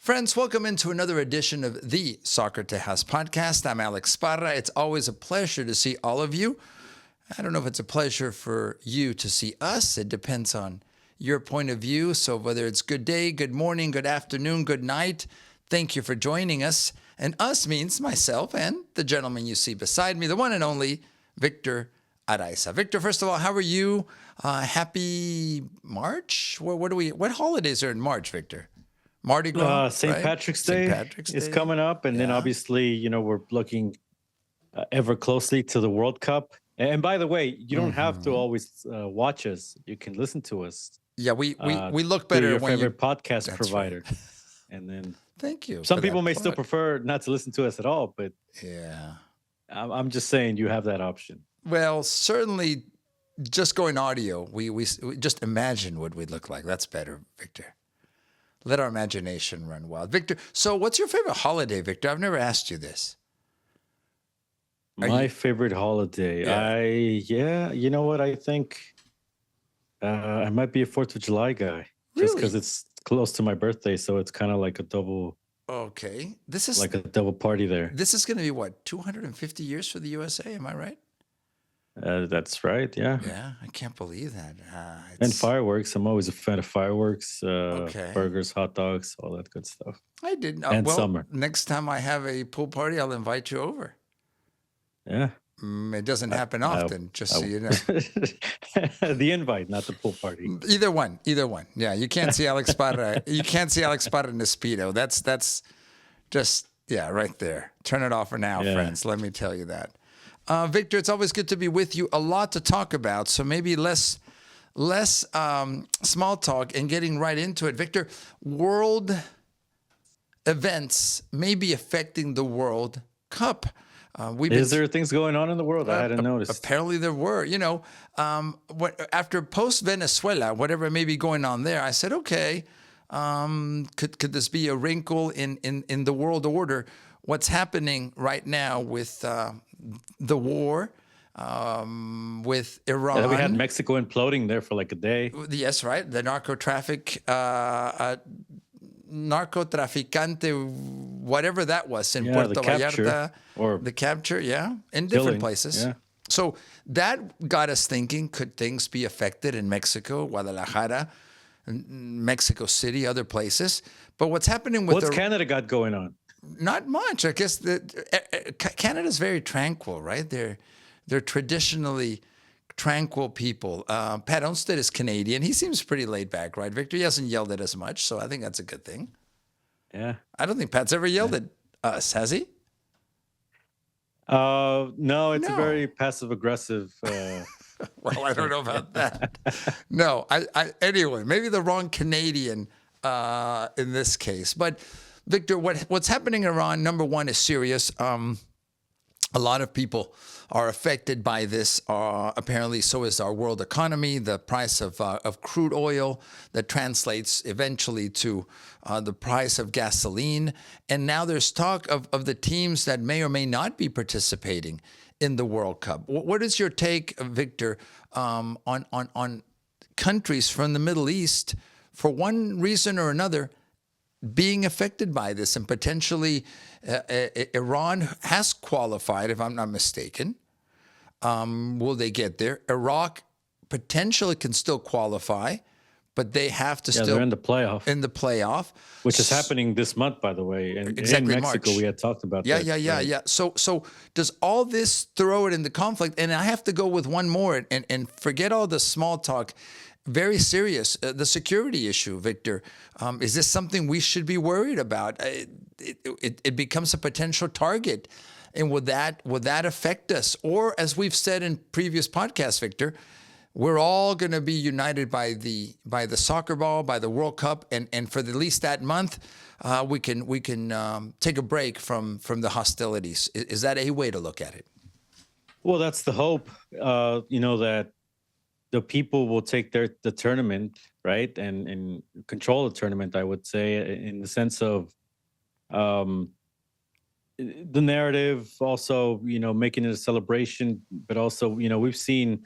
Friends, welcome into another edition of the Soccer Tejas Podcast. I'm Alex Parra. It's always a pleasure to see all of you. I don't know if it's a pleasure for you to see us. It depends on your point of view. So whether it's good day, good morning, good afternoon, good night, thank you for joining us. And us means myself and the gentleman you see beside me, the one and only Victor Araiza. Victor, first of all, how are you? Happy March? What holidays are in March, Victor? Mardi Gras, St. right? Patrick's Day is coming up. And then obviously, we're looking ever closely to the World Cup. And by the way, you don't have to always watch us. You can listen to us. Yeah, we look better your when favorite podcast That's provider. Right. And then thank you. Some people may still prefer not to listen to us at all, but yeah, I'm just saying you have that option. Well, certainly just going audio, we just imagine what we'd look like. That's better, Victor. Let our imagination run wild. Victor, so what's your favorite holiday, Victor? I've never asked you this. My favorite holiday? Yeah. You know what? I think I might be a 4th of July guy. Really? Just because it's close to my birthday, so it's kind of like a double... Okay. This is like a double party there. This is going to be, what, 250 years for the USA? Am I right? That's right, yeah. Yeah, I can't believe that. And fireworks. I'm always a fan of fireworks, burgers, hot dogs, all that good stuff. I didn't. And summer. Next time I have a pool party, I'll invite you over. Yeah. It doesn't happen often, just so you know. The invite, not the pool party. Either one. Yeah, you can't see Alex Parra. You can't see Alex Parra in the Speedo. That's just, right there. Turn it off for now, friends. Let me tell you that. Victor, it's always good to be with you. A lot to talk about, so maybe less small talk and getting right into it. Victor, world events may be affecting the World Cup. Is there things going on in the world? I hadn't noticed. Apparently there were. After post-Venezuela, whatever may be going on there, I said, okay, could this be a wrinkle in the world order? What's happening right now with the war with Iran? Yeah, we had Mexico imploding there for like a day. Yes, right. The narcotraficante, whatever that was in Puerto Vallarta. Or the capture, in different places. Yeah. So that got us thinking, could things be affected in Mexico, Guadalajara, Mexico City, other places? But what's happening with... What's Canada got going on? Not much. I guess Canada's very tranquil, right? They're traditionally tranquil people. Pat Olmsted is Canadian. He seems pretty laid back, right, Victor? He hasn't yelled at us much, so I think that's a good thing. Yeah. I don't think Pat's ever yelled at us, has he? No, it's a very passive-aggressive... Well, I don't know about that. No, anyway, maybe the wrong Canadian in this case. But Victor, what's happening in Iran, number one, is serious. A lot of people are affected by this. Apparently, so is our world economy. The price of crude oil that translates eventually to the price of gasoline. And now there's talk of the teams that may or may not be participating in the World Cup. What is your take, Victor, on countries from the Middle East, for one reason or another, being affected by this? And potentially Iran has qualified, if I'm not mistaken. Will they get there? Iraq potentially can still qualify, but they have to still... they're in the playoff. In the playoff. Which is happening this month, by the way. And exactly, in Mexico, March. We had talked about that. Yeah. So does all this throw it into conflict? And I have to go with one more and forget all the small talk. Very serious. The security issue, Victor. Is this something we should be worried about? It becomes a potential target. And would that affect us? Or, as we've said in previous podcasts, Victor, we're all going to be united by the soccer ball, by the World Cup, and for at least that month, we can take a break from the hostilities. Is that a way to look at it? Well, that's the hope. That the people will take the tournament, right, and control the tournament. I would say, in the sense of the narrative, also making it a celebration, but also we've seen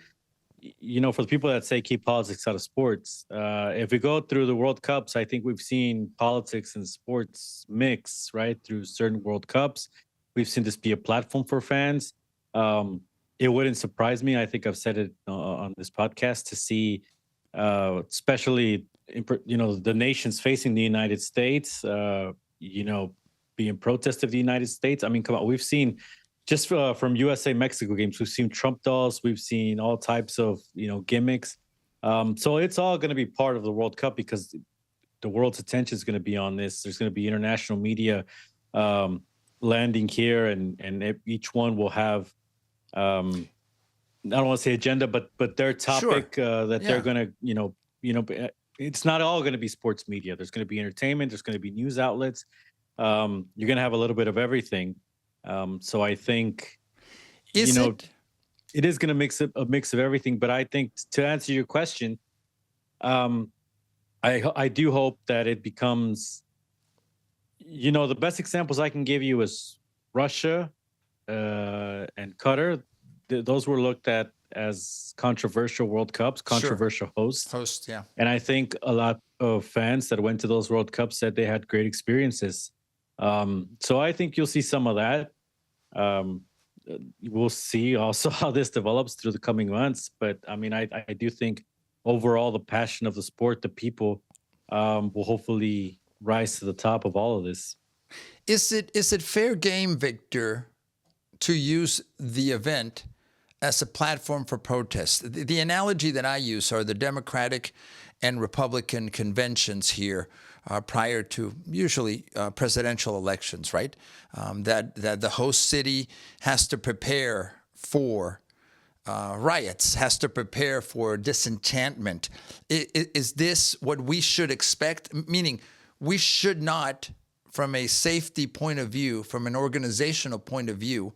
for the people that say keep politics out of sports, if we go through the World Cups, I think we've seen politics and sports mix, right, through certain World Cups. We've seen this be a platform for fans. It wouldn't surprise me. I think I've said it on this podcast to see, especially, the nations facing the United States, being protest of the United States. I mean, come on, we've seen just from USA-Mexico games, we've seen Trump dolls, we've seen all types of, gimmicks. So it's all going to be part of the World Cup because the world's attention is going to be on this. There's going to be international media landing here, and each one will have, I don't want to say agenda, but their topic that they're going to, it's not all going to be sports media. There's going to be entertainment. There's going to be news outlets. You're going to have a little bit of everything. So I think, it is going to mix a mix of everything. But I think to answer your question, I do hope that it becomes, the best examples I can give you is Russia and Qatar. Those were looked at as controversial World Cups, controversial hosts. Yeah. And I think a lot of fans that went to those World Cups said they had great experiences. So I think you'll see some of that. We'll see also how this develops through the coming months. But I mean, I do think overall the passion of the sport, the people, will hopefully rise to the top of all of this. Is it fair game, Victor, to use the event as a platform for protest? The analogy that I use are the Democratic and Republican conventions here prior to usually presidential elections, right? That the host city has to prepare for riots, has to prepare for disenchantment. Is this what we should expect? Meaning, we should not, from a safety point of view, from an organizational point of view,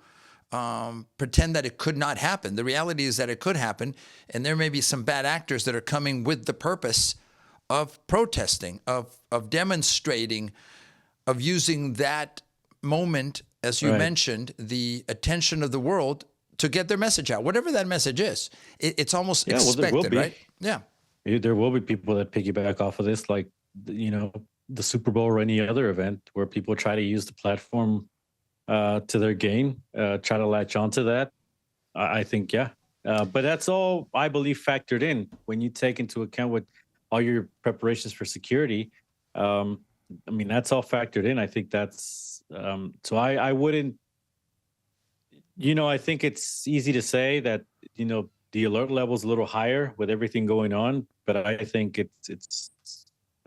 pretend that it could not happen. The reality is that it could happen, and there may be some bad actors that are coming with the purpose of protesting, of demonstrating, of using that moment, as you mentioned, the attention of the world to get their message out, whatever that message is. It's almost expected, right? Yeah. There will be people that piggyback off of this, like, the Super Bowl or any other event where people try to use the platform to their gain, try to latch onto that. I think, but that's all, I believe, factored in when you take into account what all your preparations for security. I mean, that's all factored in. I think that's, so I wouldn't, I think it's easy to say that, the alert level is a little higher with everything going on, but I think it's,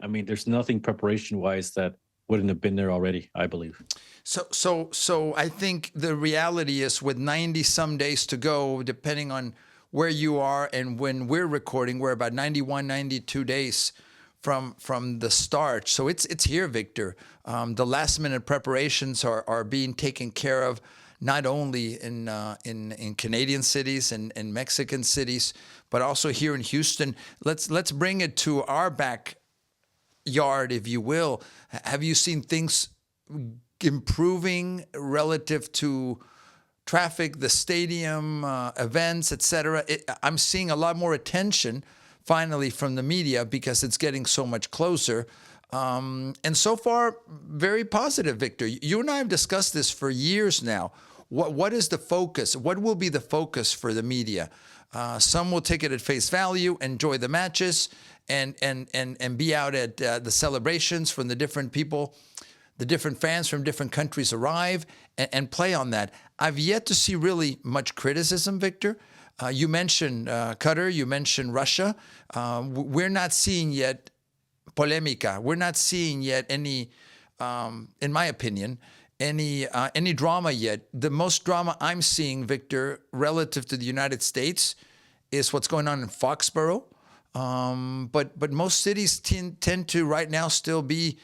I mean, there's nothing preparation wise that wouldn't have been there already, I believe. So I think the reality is with 90 some days to go, depending on where you are and when we're recording, we're about 91, 92 days from the start. So it's here, Victor. The last minute preparations are being taken care of, not only in Canadian cities and Mexican cities, but also here in Houston. Let's bring it to our backyard, if you will. Have you seen things improving relative to traffic, the stadium, events, etc.? I'm seeing a lot more attention finally from the media because it's getting so much closer. And so far, very positive, Victor. You and I have discussed this for years now. What is the focus? What will be the focus for the media? Some will take it at face value, enjoy the matches, and be out at the celebrations from the different people. The different fans from different countries arrive and play on that. I've yet to see really much criticism, Victor. You mentioned Qatar, you mentioned Russia. We're not seeing yet polemica. We're not seeing yet any, in my opinion, any drama yet. The most drama I'm seeing, Victor, relative to the United States is what's going on in Foxborough. But most cities tend to right now still be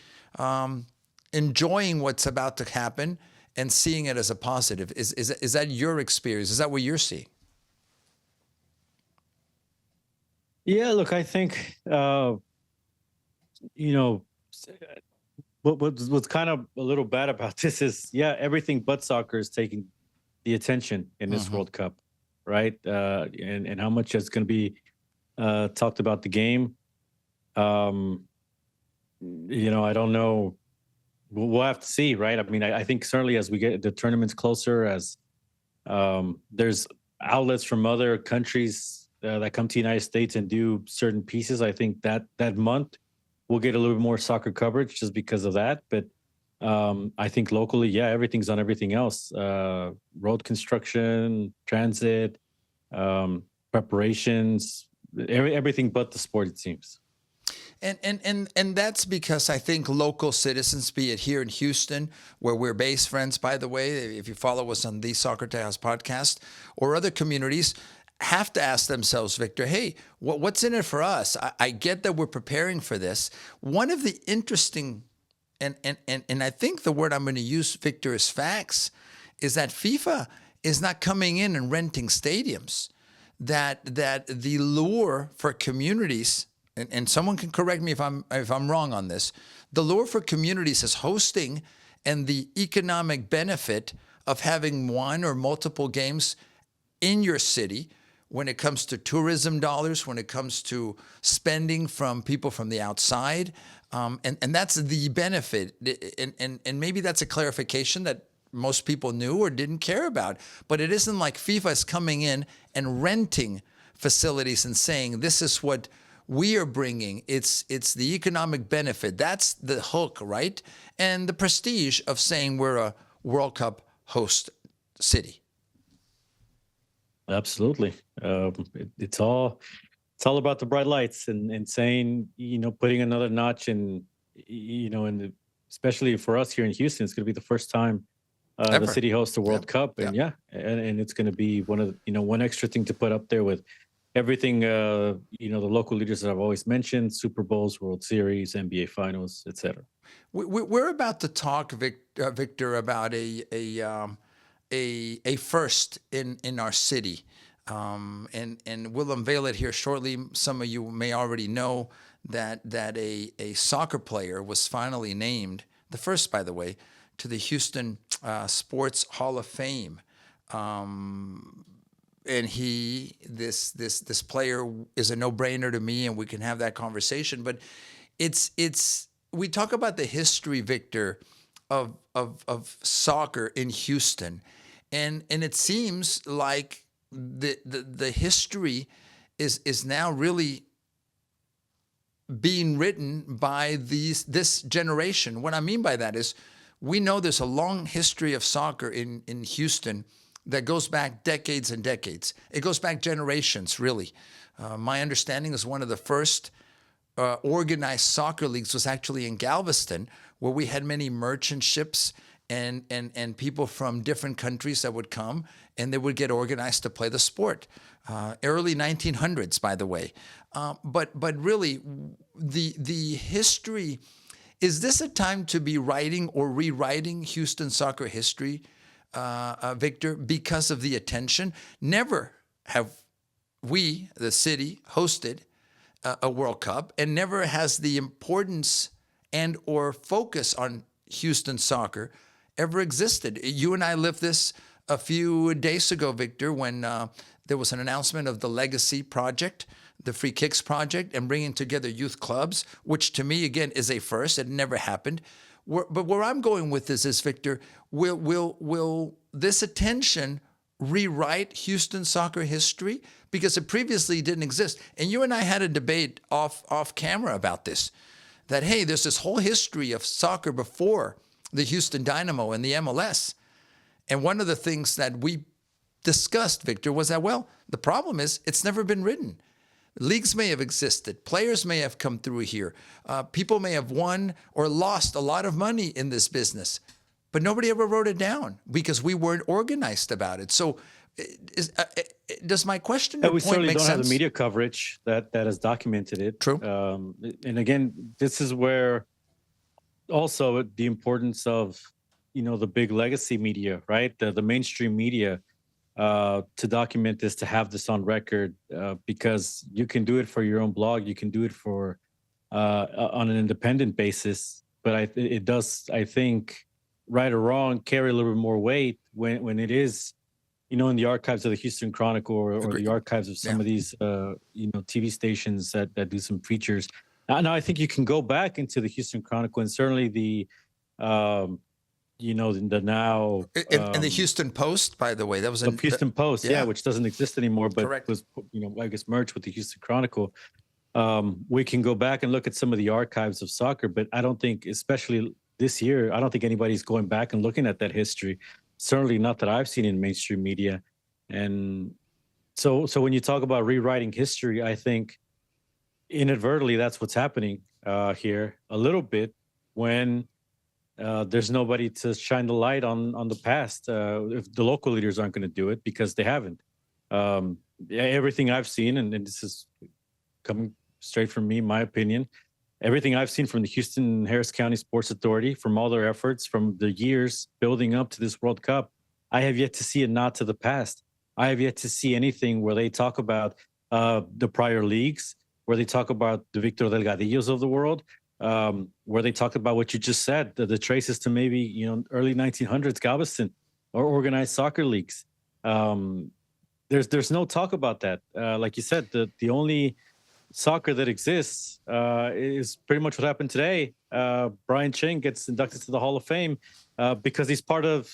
enjoying what's about to happen and seeing it as a positive. Is that your experience? Is that what you're seeing? Yeah, look, I think, what's kind of a little bad about this is, everything but soccer is taking the attention in this World Cup, right? And how much is going to be talked about the game. I don't know. We'll have to see, right? I mean, I think certainly as we get the tournaments closer, as there's outlets from other countries that come to the United States and do certain pieces, I think that month we'll get a little bit more soccer coverage just because of that. But I think locally, yeah, everything's on everything else. Road construction, transit, preparations, everything but the sport, it seems. And that's because I think local citizens, be it here in Houston, where we're based, friends, by the way, if you follow us on the Soccer Tejas Podcast, or other communities, have to ask themselves, Victor, hey, what's in it for us? I get that we're preparing for this. One of the interesting, and I think the word I'm going to use, Victor, is facts, is that FIFA is not coming in and renting stadiums. That the lure for communities, and someone can correct me if I'm wrong on this, the lure for communities is hosting and the economic benefit of having one or multiple games in your city when it comes to tourism dollars, when it comes to spending from people from the outside. And that's the benefit. And maybe that's a clarification that most people knew or didn't care about. But it isn't like FIFA is coming in and renting facilities and saying, this is what we are bringing. It's the economic benefit. That's the hook, right? And the prestige of saying we're a World Cup host city. Absolutely. It's all about the bright lights and saying, putting another notch in, especially for us here in Houston, it's going to be the first time the city hosts the World Cup. And and it's going to be one extra thing to put up there with everything, the local leaders that I've always mentioned, Super Bowls, World Series, NBA Finals, etc. We're about to talk, Victor, about a first in our city, and we'll unveil it here shortly. Some of you may already know that a soccer player was finally named, the first, by the way, to the Houston Sports Hall of Fame. And this player is a no-brainer to me, and we can have that conversation. But we talk about the history, Victor, of soccer in Houston, and it seems like the history is now really being written by this generation. What I mean by that is, we know there's a long history of soccer in Houston that goes back decades and decades. It goes back generations, really. My understanding is one of the first organized soccer leagues was actually in Galveston, where we had many merchant ships and people from different countries that would come, and they would get organized to play the sport. Early 1900s, by the way. But really, the history, is this a time to be writing or rewriting Houston soccer history, Victor, because of the attention? Never have we, the city, hosted a World Cup, and never has the importance and or focus on Houston soccer ever existed. You and I lived this a few days ago, Victor, when there was an announcement of the Legacy Project, the Free Kicks Project, and bringing together youth clubs, which to me, again, is a first. It never happened. But where I'm going with this is, Victor, will this attention rewrite Houston soccer history? Because it previously didn't exist. And you and I had a debate off camera about this, that, hey, there's this whole history of soccer before the Houston Dynamo and the MLS. And one of the things that we discussed, Victor, was that, well, the problem is it's never been written. Leagues may have existed. Players may have come through here. People may have won or lost a lot of money in this business, but nobody ever wrote it down because we weren't organized about it. So does my question or we point certainly make don't sense? have the media coverage that has documented it. True. And again, this is where also the importance of, the big legacy media, right? The mainstream media, to document this, to have this on record, because you can do it for your own blog, you can do it for on an independent basis, but it does, I think, right or wrong, carry a little bit more weight when it is in the archives of the Houston Chronicle or the archives of some of these, TV stations that do some features. Now, I think you can go back into the Houston Chronicle and certainly the the now and the Houston Post, by the way, that was the Houston Post, which doesn't exist anymore, but correct. was I guess merged with the Houston Chronicle. We can go back and look at some of the archives of soccer, but I don't think, especially this year, I don't think anybody's going back and looking at that history. Certainly not that I've seen in mainstream media. And so when you talk about rewriting history, I think inadvertently that's what's happening here a little bit when there's nobody to shine the light on the past. If the local leaders aren't going to do it because they haven't. Everything I've seen, and this is coming straight from me, my opinion, everything I've seen from the Houston Harris County Sports Authority, from all their efforts, from the years building up to this World Cup, I have yet to see a nod to the past. I have yet to see anything where they talk about the prior leagues, where they talk about the Victor Delgadillos of the world, where they talk about what you just said, the traces to maybe early 1900s Galveston or organized soccer leagues. There's no talk about that. Like you said, the only soccer that exists is pretty much what happened today. Brian Ching gets inducted to the Hall of Fame because he's part of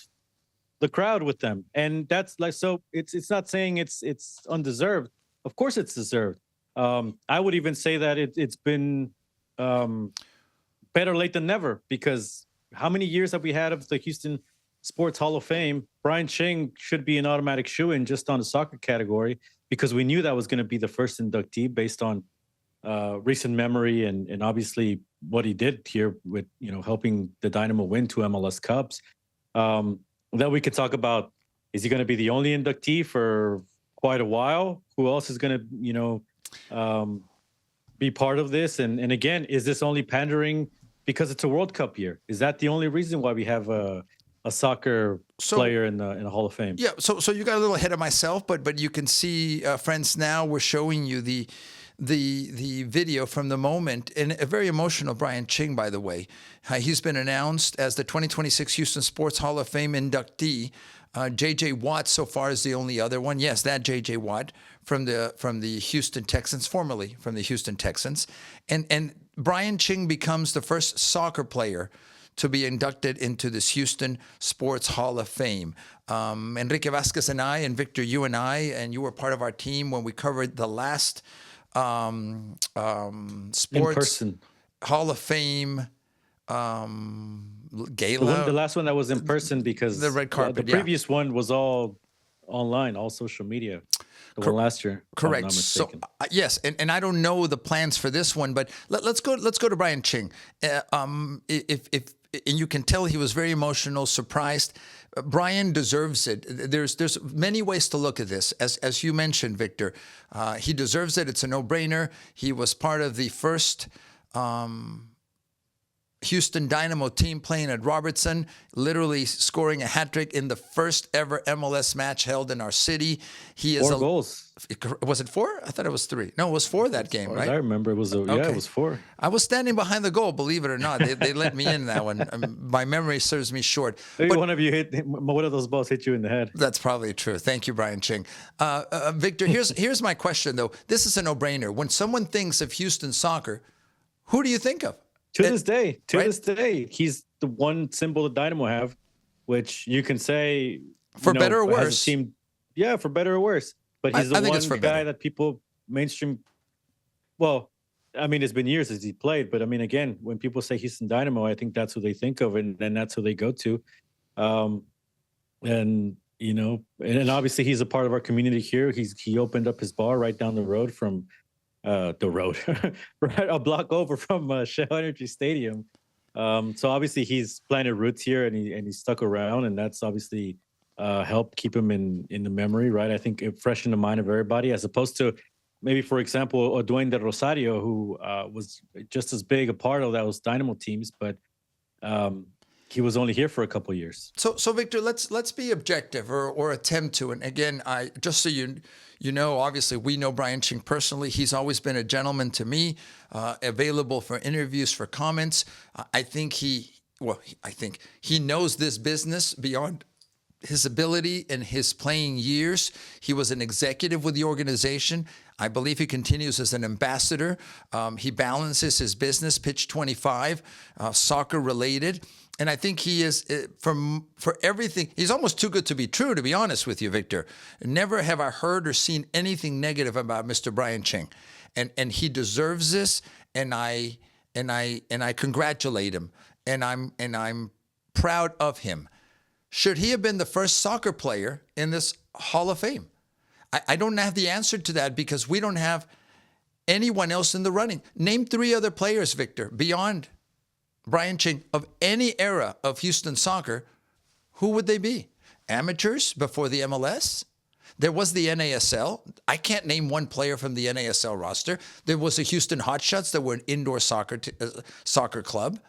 the crowd with them, and that's like, so it's not saying it's undeserved. Of course it's deserved. I would even say that it's been better late than never, because how many years have we had of the Houston Sports Hall of Fame? Brian Ching should be an automatic shoo-in just on the soccer category, because we knew that was going to be the first inductee based on recent memory and obviously what he did here with helping the Dynamo win 2 MLS Cups. Then we could talk about, is he going to be the only inductee for quite a while? Who else is going to be part of this? And again, is this only pandering because it's a World Cup year? Is that the only reason why we have a soccer player in the Hall of Fame? Yeah. So you got a little ahead of myself, but you can see, friends, now we're showing you the video from the moment, and a very emotional Brian Ching, by the way. He's been announced as the 2026 Houston Sports Hall of Fame inductee. J.J. Watt so far is the only other one. Yes, that J.J. Watt from the Houston Texans, formerly from the Houston Texans. And Brian Ching becomes the first soccer player to be inducted into this Houston Sports Hall of Fame. Enrique Vasquez and I, and Victor, you and I, and you were part of our team when we covered the last Sports Hall of Fame gala. The last one that was in person, because the red carpet. The previous one was all online, all social media. The one last year. Correct. So yes, and I don't know the plans for this one, but let's go to Brian Ching. If and you can tell he was very emotional, surprised. Brian deserves it. There's many ways to look at this. As you mentioned, Victor, he deserves it. It's a no-brainer. He was part of the first Houston Dynamo team playing at Robertson, literally scoring a hat trick in the first ever MLS match held in our city. He is 4 goals. Was it 4? I thought it was 3. No, it was 4 that game, right? I remember it was it was 4. I was standing behind the goal, believe it or not. They let me in that one. My memory serves me short. Maybe one of those balls hit you in the head. That's probably true. Thank you, Brian Ching. Victor, here's my question though. This is a no-brainer. When someone thinks of Houston soccer, who do you think of? To this day, he's the one symbol that Dynamo have, which you can say for better or worse. For better or worse. But he's the one guy that people mainstream. Well, I mean, it's been years since he played, but I mean, again, when people say Houston Dynamo, I think that's who they think of, and that's who they go to. And obviously he's a part of our community here. He opened up his bar right down the road from. Right a block over from Shell Energy Stadium. So obviously he's planted roots here, and he stuck around, and that's obviously helped keep him in the memory, right? I think it freshened the mind of everybody, as opposed to maybe, for example, Dwayne de Rosario, who was just as big a part of those Dynamo teams, but he was only here for a couple of years. So Victor, let's be objective or attempt to. And again, just so you know, obviously we know Brian Ching personally. He's always been a gentleman to me, available for interviews, for comments. I think he knows this business beyond his ability and his playing years. He was an executive with the organization. I believe he continues as an ambassador. He balances his business, Pitch 25, soccer related. And I think he is, for everything, he's almost too good to be true, to be honest with you, Victor. Never have I heard or seen anything negative about Mr. Brian Ching. And he deserves this, and I congratulate him. And I'm proud of him. Should he have been the first soccer player in this Hall of Fame? I don't have the answer to that because we don't have anyone else in the running. Name 3 other players, Victor, beyond Brian Ching of any era of Houston soccer. Who would they be? Amateurs before the MLS? There was the NASL. I can't name one player from the NASL roster. There was the Houston Hotshots that were an indoor soccer club.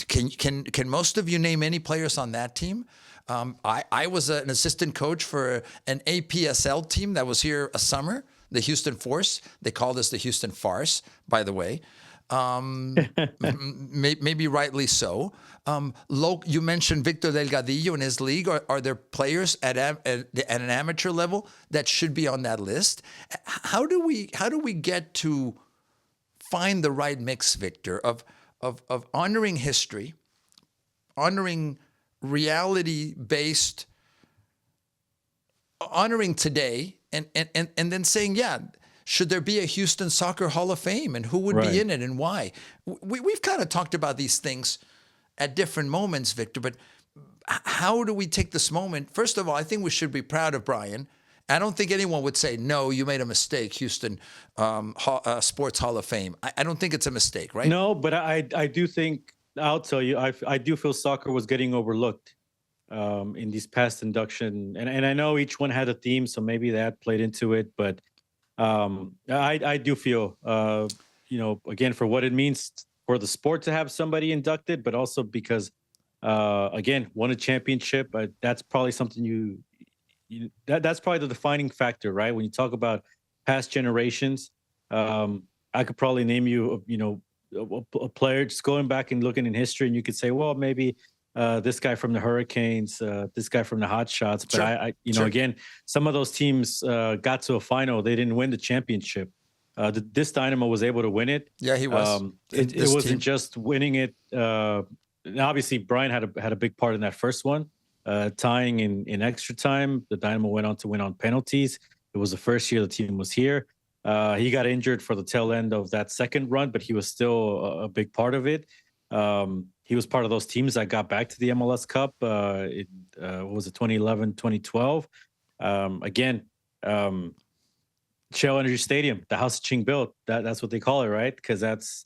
Can most of you name any players on that team? I was an assistant coach for an APSL team that was here a summer, the Houston Force. They called us the Houston Farce, by the way. Maybe rightly so. You mentioned Victor Delgadillo in his league. Are there players at an amateur level that should be on that list? How do we get to find the right mix, Victor, of honoring history, honoring reality-based, honoring today, and then saying, yeah, should there be a Houston Soccer Hall of Fame, and who would be in it and why? We've kind of talked about these things at different moments, Victor, but how do we take this moment? First of all, I think we should be proud of Brian. I don't think anyone would say, no, you made a mistake, Houston Sports Hall of Fame. I don't think it's a mistake, right? No, but I do think, I'll tell you, I do feel soccer was getting overlooked in these past induction. And I know each one had a theme, so maybe that played into it. But I do feel, again, for what it means for the sport to have somebody inducted, but also because, again, won a championship. That's probably something that's probably the defining factor, right? When you talk about past generations, I could probably name you, a player just going back and looking in history, and you could say, well, maybe this guy from the Hurricanes, this guy from the Hot Shots. But Sure. Again, some of those teams got to a final. They didn't win the championship. This Dynamo was able to win it. Yeah, he was. It wasn't just winning it. Obviously, Brian had a big part in that first one. Tying in extra time. The Dynamo went on to win on penalties. It was the first year the team was here. He got injured for the tail end of that second run, but he was still a big part of it. He was part of those teams that got back to the MLS Cup. What was it, 2011, 2012? Again, Shell Energy Stadium, the house Ching built. That's what they call it, right? Because that's,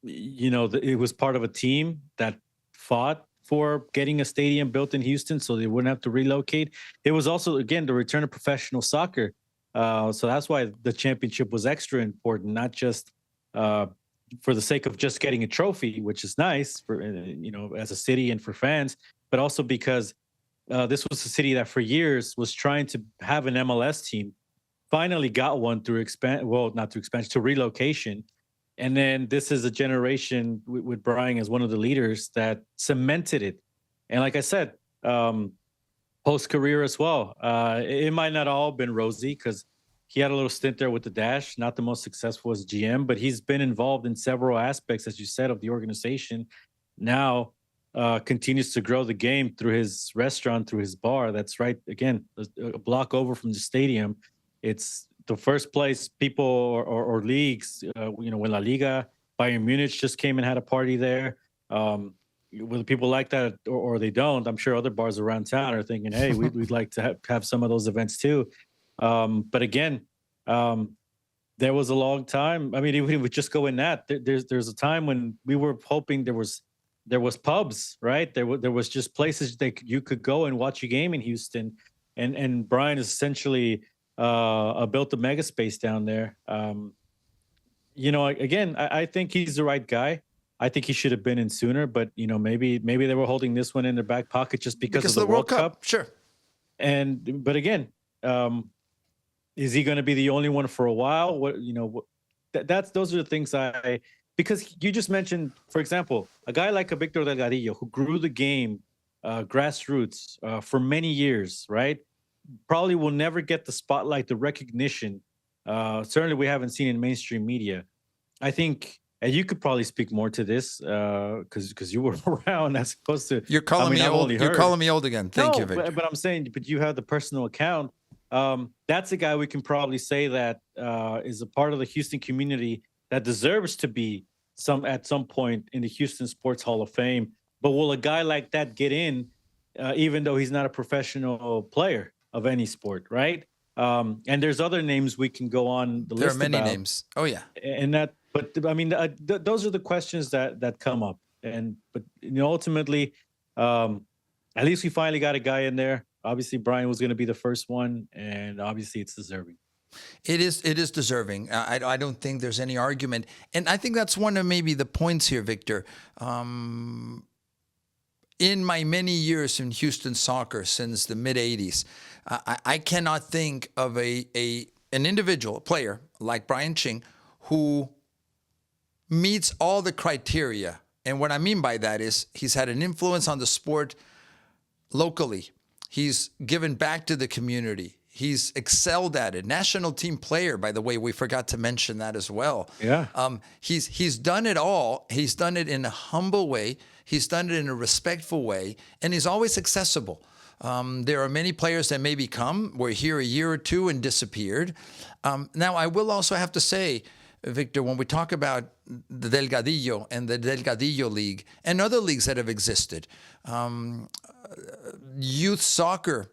it was part of a team that fought for getting a stadium built in Houston so they wouldn't have to relocate. It was also, again, the return of professional soccer. So that's why the championship was extra important, not just for the sake of just getting a trophy, which is nice for, as a city and for fans, but also because this was a city that for years was trying to have an MLS team, finally got one through to relocation. And then this is a generation with Brian as one of the leaders that cemented it. And like I said, post-career as well. It might not all have been rosy because he had a little stint there with the Dash, not the most successful as GM, but he's been involved in several aspects, as you said, of the organization. Now continues to grow the game through his restaurant, through his bar. That's right, again, a block over from the stadium. It's the first place people or leagues, when La Liga, Bayern Munich just came and had a party there. Whether people like that or they don't, I'm sure other bars around town are thinking, hey, we'd like to have some of those events too. But again, there was a long time. I mean, even if we just go in that, there's a time when we were hoping there was pubs, right? There was just places that you could go and watch a game in Houston. And Brian is essentially built a mega space down there. Again, I think he's the right guy. I think he should have been in sooner, but maybe they were holding this one in their back pocket just because of the World Cup. Sure. But again, is he going to be the only one for a while? Those are the things because you just mentioned, for example, a guy like a Victor Delgadillo who grew the game grassroots for many years, right? Probably will never get the spotlight, the recognition. Certainly, we haven't seen in mainstream media. I think, and you could probably speak more to this because you were around as opposed to. You're calling me I've old. only You're heard. calling me old again. Thank you, Victor. But I'm saying, but you have the personal account. That's a guy we can probably say that is a part of the Houston community that deserves to be at some point in the Houston Sports Hall of Fame. But will a guy like that get in, even though he's not a professional player of any sport, right? And there's other names we can go on the list. There are many about. names. Oh yeah. And that, but I mean, those are the questions that come up. But ultimately, at least we finally got a guy in there. Obviously, Brian was going to be the first one, and obviously, it's deserving. It is deserving. I don't think there's any argument, and I think that's one of maybe the points here, Victor. In my many years in Houston soccer since the mid '80s, I cannot think of an individual, a player like Brian Ching, who meets all the criteria. And what I mean by that is he's had an influence on the sport locally. He's given back to the community. He's excelled at it. National team player, by the way, we forgot to mention that as well. Yeah. He's done it all. He's done it in a humble way. He's done it in a respectful way, and he's always accessible. There are many players that maybe were here a year or two and disappeared. Now, I will also have to say, Victor, when we talk about the Delgadillo and the Delgadillo League and other leagues that have existed, youth soccer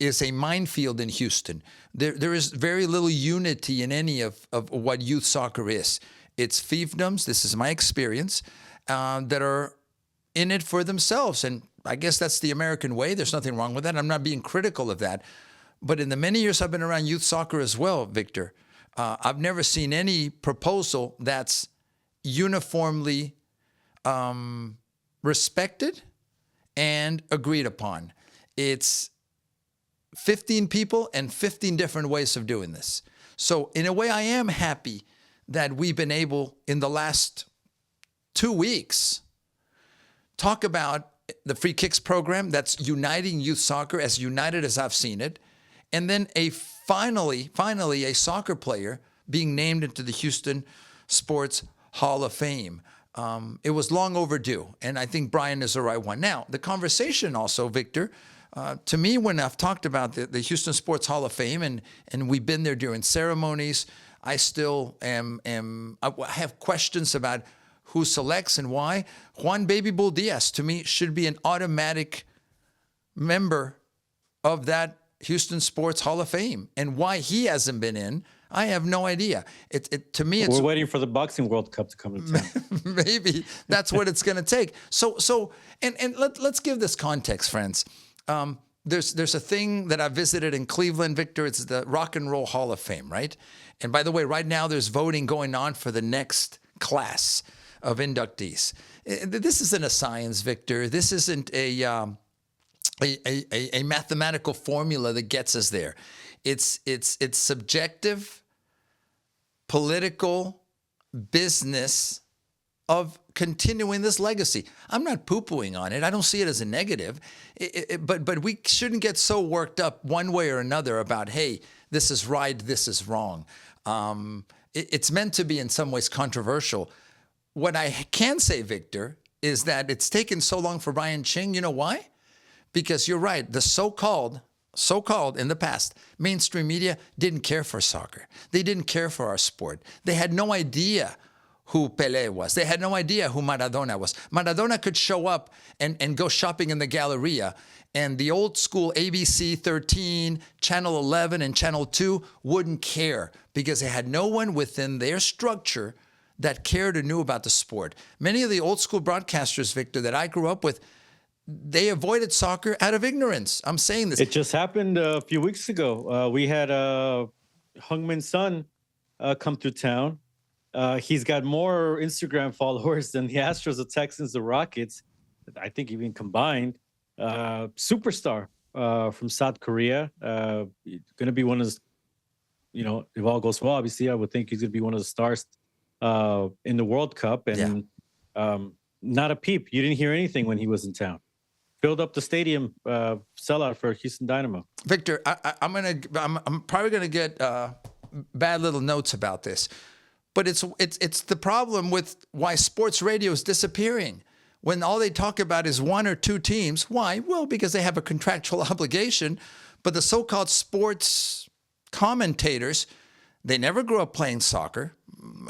is a minefield in Houston. There is very little unity in any of what youth soccer is. It's fiefdoms, this is my experience, that are in it for themselves. And I guess that's the American way. There's nothing wrong with that. I'm not being critical of that. But in the many years I've been around youth soccer as well, Victor, I've never seen any proposal that's uniformly respected and agreed upon. It's 15 people and 15 different ways of doing this. So in a way, I am happy that we've been able, in the last 2 weeks, talk about the free kicks program that's uniting youth soccer, as united as I've seen it, and then finally a soccer player being named into the Houston Sports Hall of Fame. It was long overdue, and I think Brian is the right one. Now, the conversation also, Victor, to me, when I've talked about the Houston Sports Hall of Fame, and we've been there during ceremonies, I still I have questions about who selects and why. Juan Baby Bull Diaz, to me, should be an automatic member of that Houston Sports Hall of Fame. And why he hasn't been in, I have no idea. To me, it's... We're waiting for the Boxing World Cup to come to town. Maybe that's what it's going to take. Let's give this context, friends. There's a thing that I visited in Cleveland, Victor. It's the Rock and Roll Hall of Fame, right? And by the way, right now there's voting going on for the next class of inductees. This isn't a science, Victor. This isn't a mathematical formula that gets us there. It's subjective, political, business of continuing this legacy. I'm not poo-pooing on it. I don't see it as a negative. But we shouldn't get so worked up one way or another about, hey, this is right, this is wrong. It's meant to be in some ways controversial. What I can say, Victor, is that it's taken so long for Brian Ching. You know why? Because you're right. The so-called in the past, mainstream media didn't care for soccer. They didn't care for our sport. They had no idea who Pelé was. They had no idea who Maradona was. Maradona could show up and go shopping in the Galleria, and the old school ABC 13, Channel 11, and Channel 2 wouldn't care because they had no one within their structure that cared or knew about the sport. Many of the old school broadcasters, Victor, that I grew up with, they avoided soccer out of ignorance. I'm saying this. It just happened a few weeks ago. We had Heung-min Son come through town. He's got more Instagram followers than the Astros, the Texans, the Rockets. I think even combined. Superstar from South Korea. Going to be one of those, if all goes well, obviously, I would think he's going to be one of the stars in the World Cup. And not a peep. You didn't hear anything when he was in town. filled up the stadium sellout for Houston Dynamo. Victor, I'm probably gonna get bad little notes about this, but it's the problem with why sports radio is disappearing. When all they talk about is one or two teams. Why? Well, because they have a contractual obligation. But the so-called sports commentators, they never grew up playing soccer.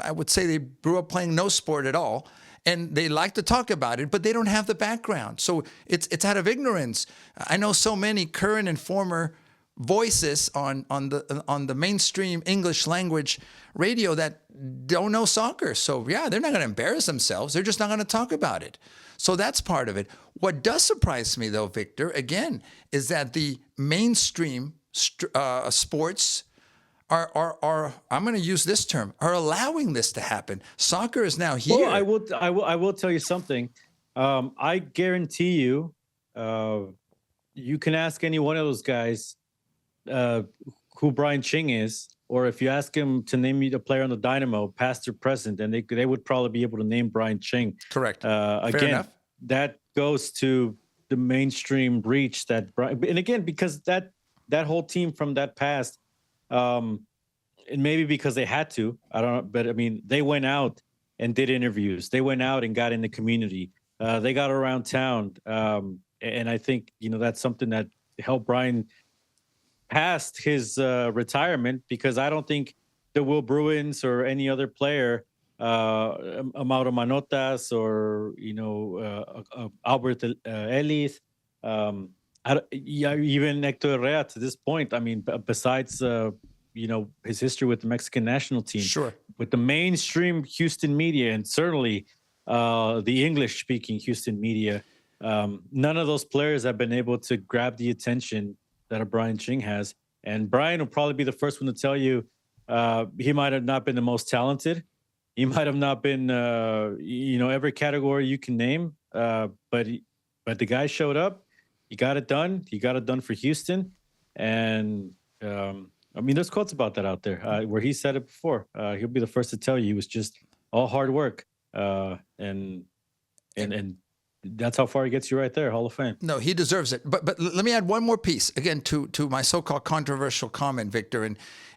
I would say they grew up playing no sport at all. And they like to talk about it, but they don't have the background. So it's out of ignorance. I know so many current and former voices on the mainstream English language radio that don't know soccer. So yeah, they're not going to embarrass themselves. They're just not going to talk about it. So that's part of it. What does surprise me, though, Victor, again, is that the mainstream sports are I'm going to use this term, are allowing this to happen. Soccer is now here. Well, I will tell you something. I guarantee you, you can ask any one of those guys who Brian Ching is, or if you ask him to name me a player on the Dynamo, past or present, and they would probably be able to name Brian Ching. Correct. Again, enough. That goes to the mainstream reach that, and again, because that whole team from that past, and maybe because they had to, I don't know, but I mean, they went out and did interviews. They went out and got in the community. They got around town, and I think that's something that helped Brian past his retirement, because I don't think the Will Bruins or any other player, Mauro Manotas or Albert Ellis, even Hector Herrera to this point. I mean, besides his history with the Mexican national team, sure, with the mainstream Houston media, and certainly the English-speaking Houston media, none of those players have been able to grab the attention that a Brian Ching has. And Brian will probably be the first one to tell you he might have not been the most talented. He might have not been, every category you can name. But the guy showed up. He got it done. He got it done for Houston. And, there's quotes about that out there where he said it before. He'll be the first to tell you it was just all hard work. And that's how far he gets you right there, Hall of Fame. No, he deserves it. But let me add one more piece, again, to my so-called controversial comment, Victor.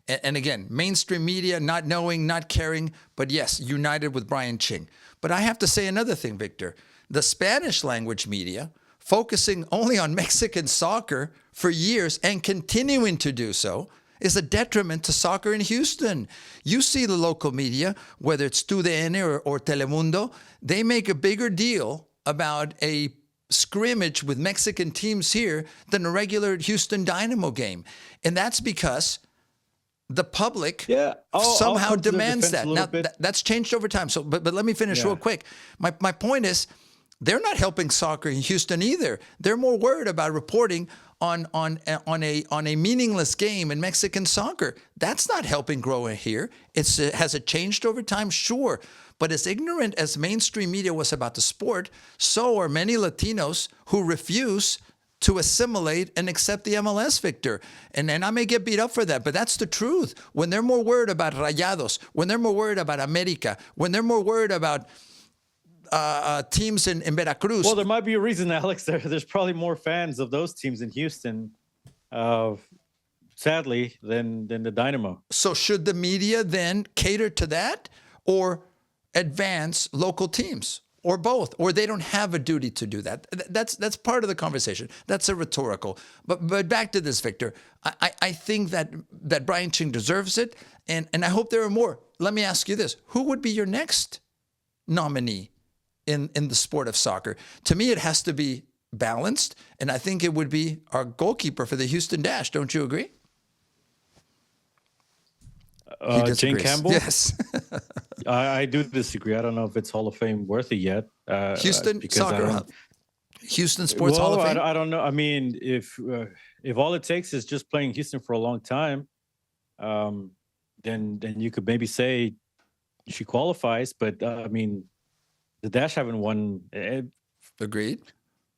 And again, mainstream media, not knowing, not caring, but yes, united with Brian Ching. But I have to say another thing, Victor. The Spanish language media, focusing only on Mexican soccer for years and continuing to do so, is a detriment to soccer in Houston. You see the local media, whether it's TUDN or Telemundo, they make a bigger deal about a scrimmage with Mexican teams here than a regular Houston Dynamo game. And that's because the public somehow demands that. Now, that's changed over time. So, but let me finish real quick. My point is, they're not helping soccer in Houston either. They're more worried about reporting on a meaningless game in Mexican soccer. That's not helping grow it here. Has it changed over time? Sure. But as ignorant as mainstream media was about the sport, so are many Latinos who refuse to assimilate and accept the MLS, Victor. And I may get beat up for that, but that's the truth. When they're more worried about Rayados, when they're more worried about America, when they're more worried about teams in Veracruz. Well, there might be a reason, Alex. There's probably more fans of those teams in Houston, sadly, than the Dynamo. So should the media then cater to that or advance local teams, or both? Or they don't have a duty to do that? That's part of the conversation. That's a rhetorical. But back to this, Victor. I think that Brian Ching deserves it, and I hope there are more. Let me ask you this. Who would be your next nominee in the sport of soccer? To me, it has to be balanced, and I think it would be our goalkeeper for the Houston Dash. Don't you agree? Jane Campbell? Yes. I do disagree. I don't know if it's Hall of Fame worthy yet. Houston Soccer Houston Sports Hall of Fame? I don't know. I mean, if all it takes is just playing Houston for a long time, then you could maybe say she qualifies. But I mean, the Dash haven't won. Agreed.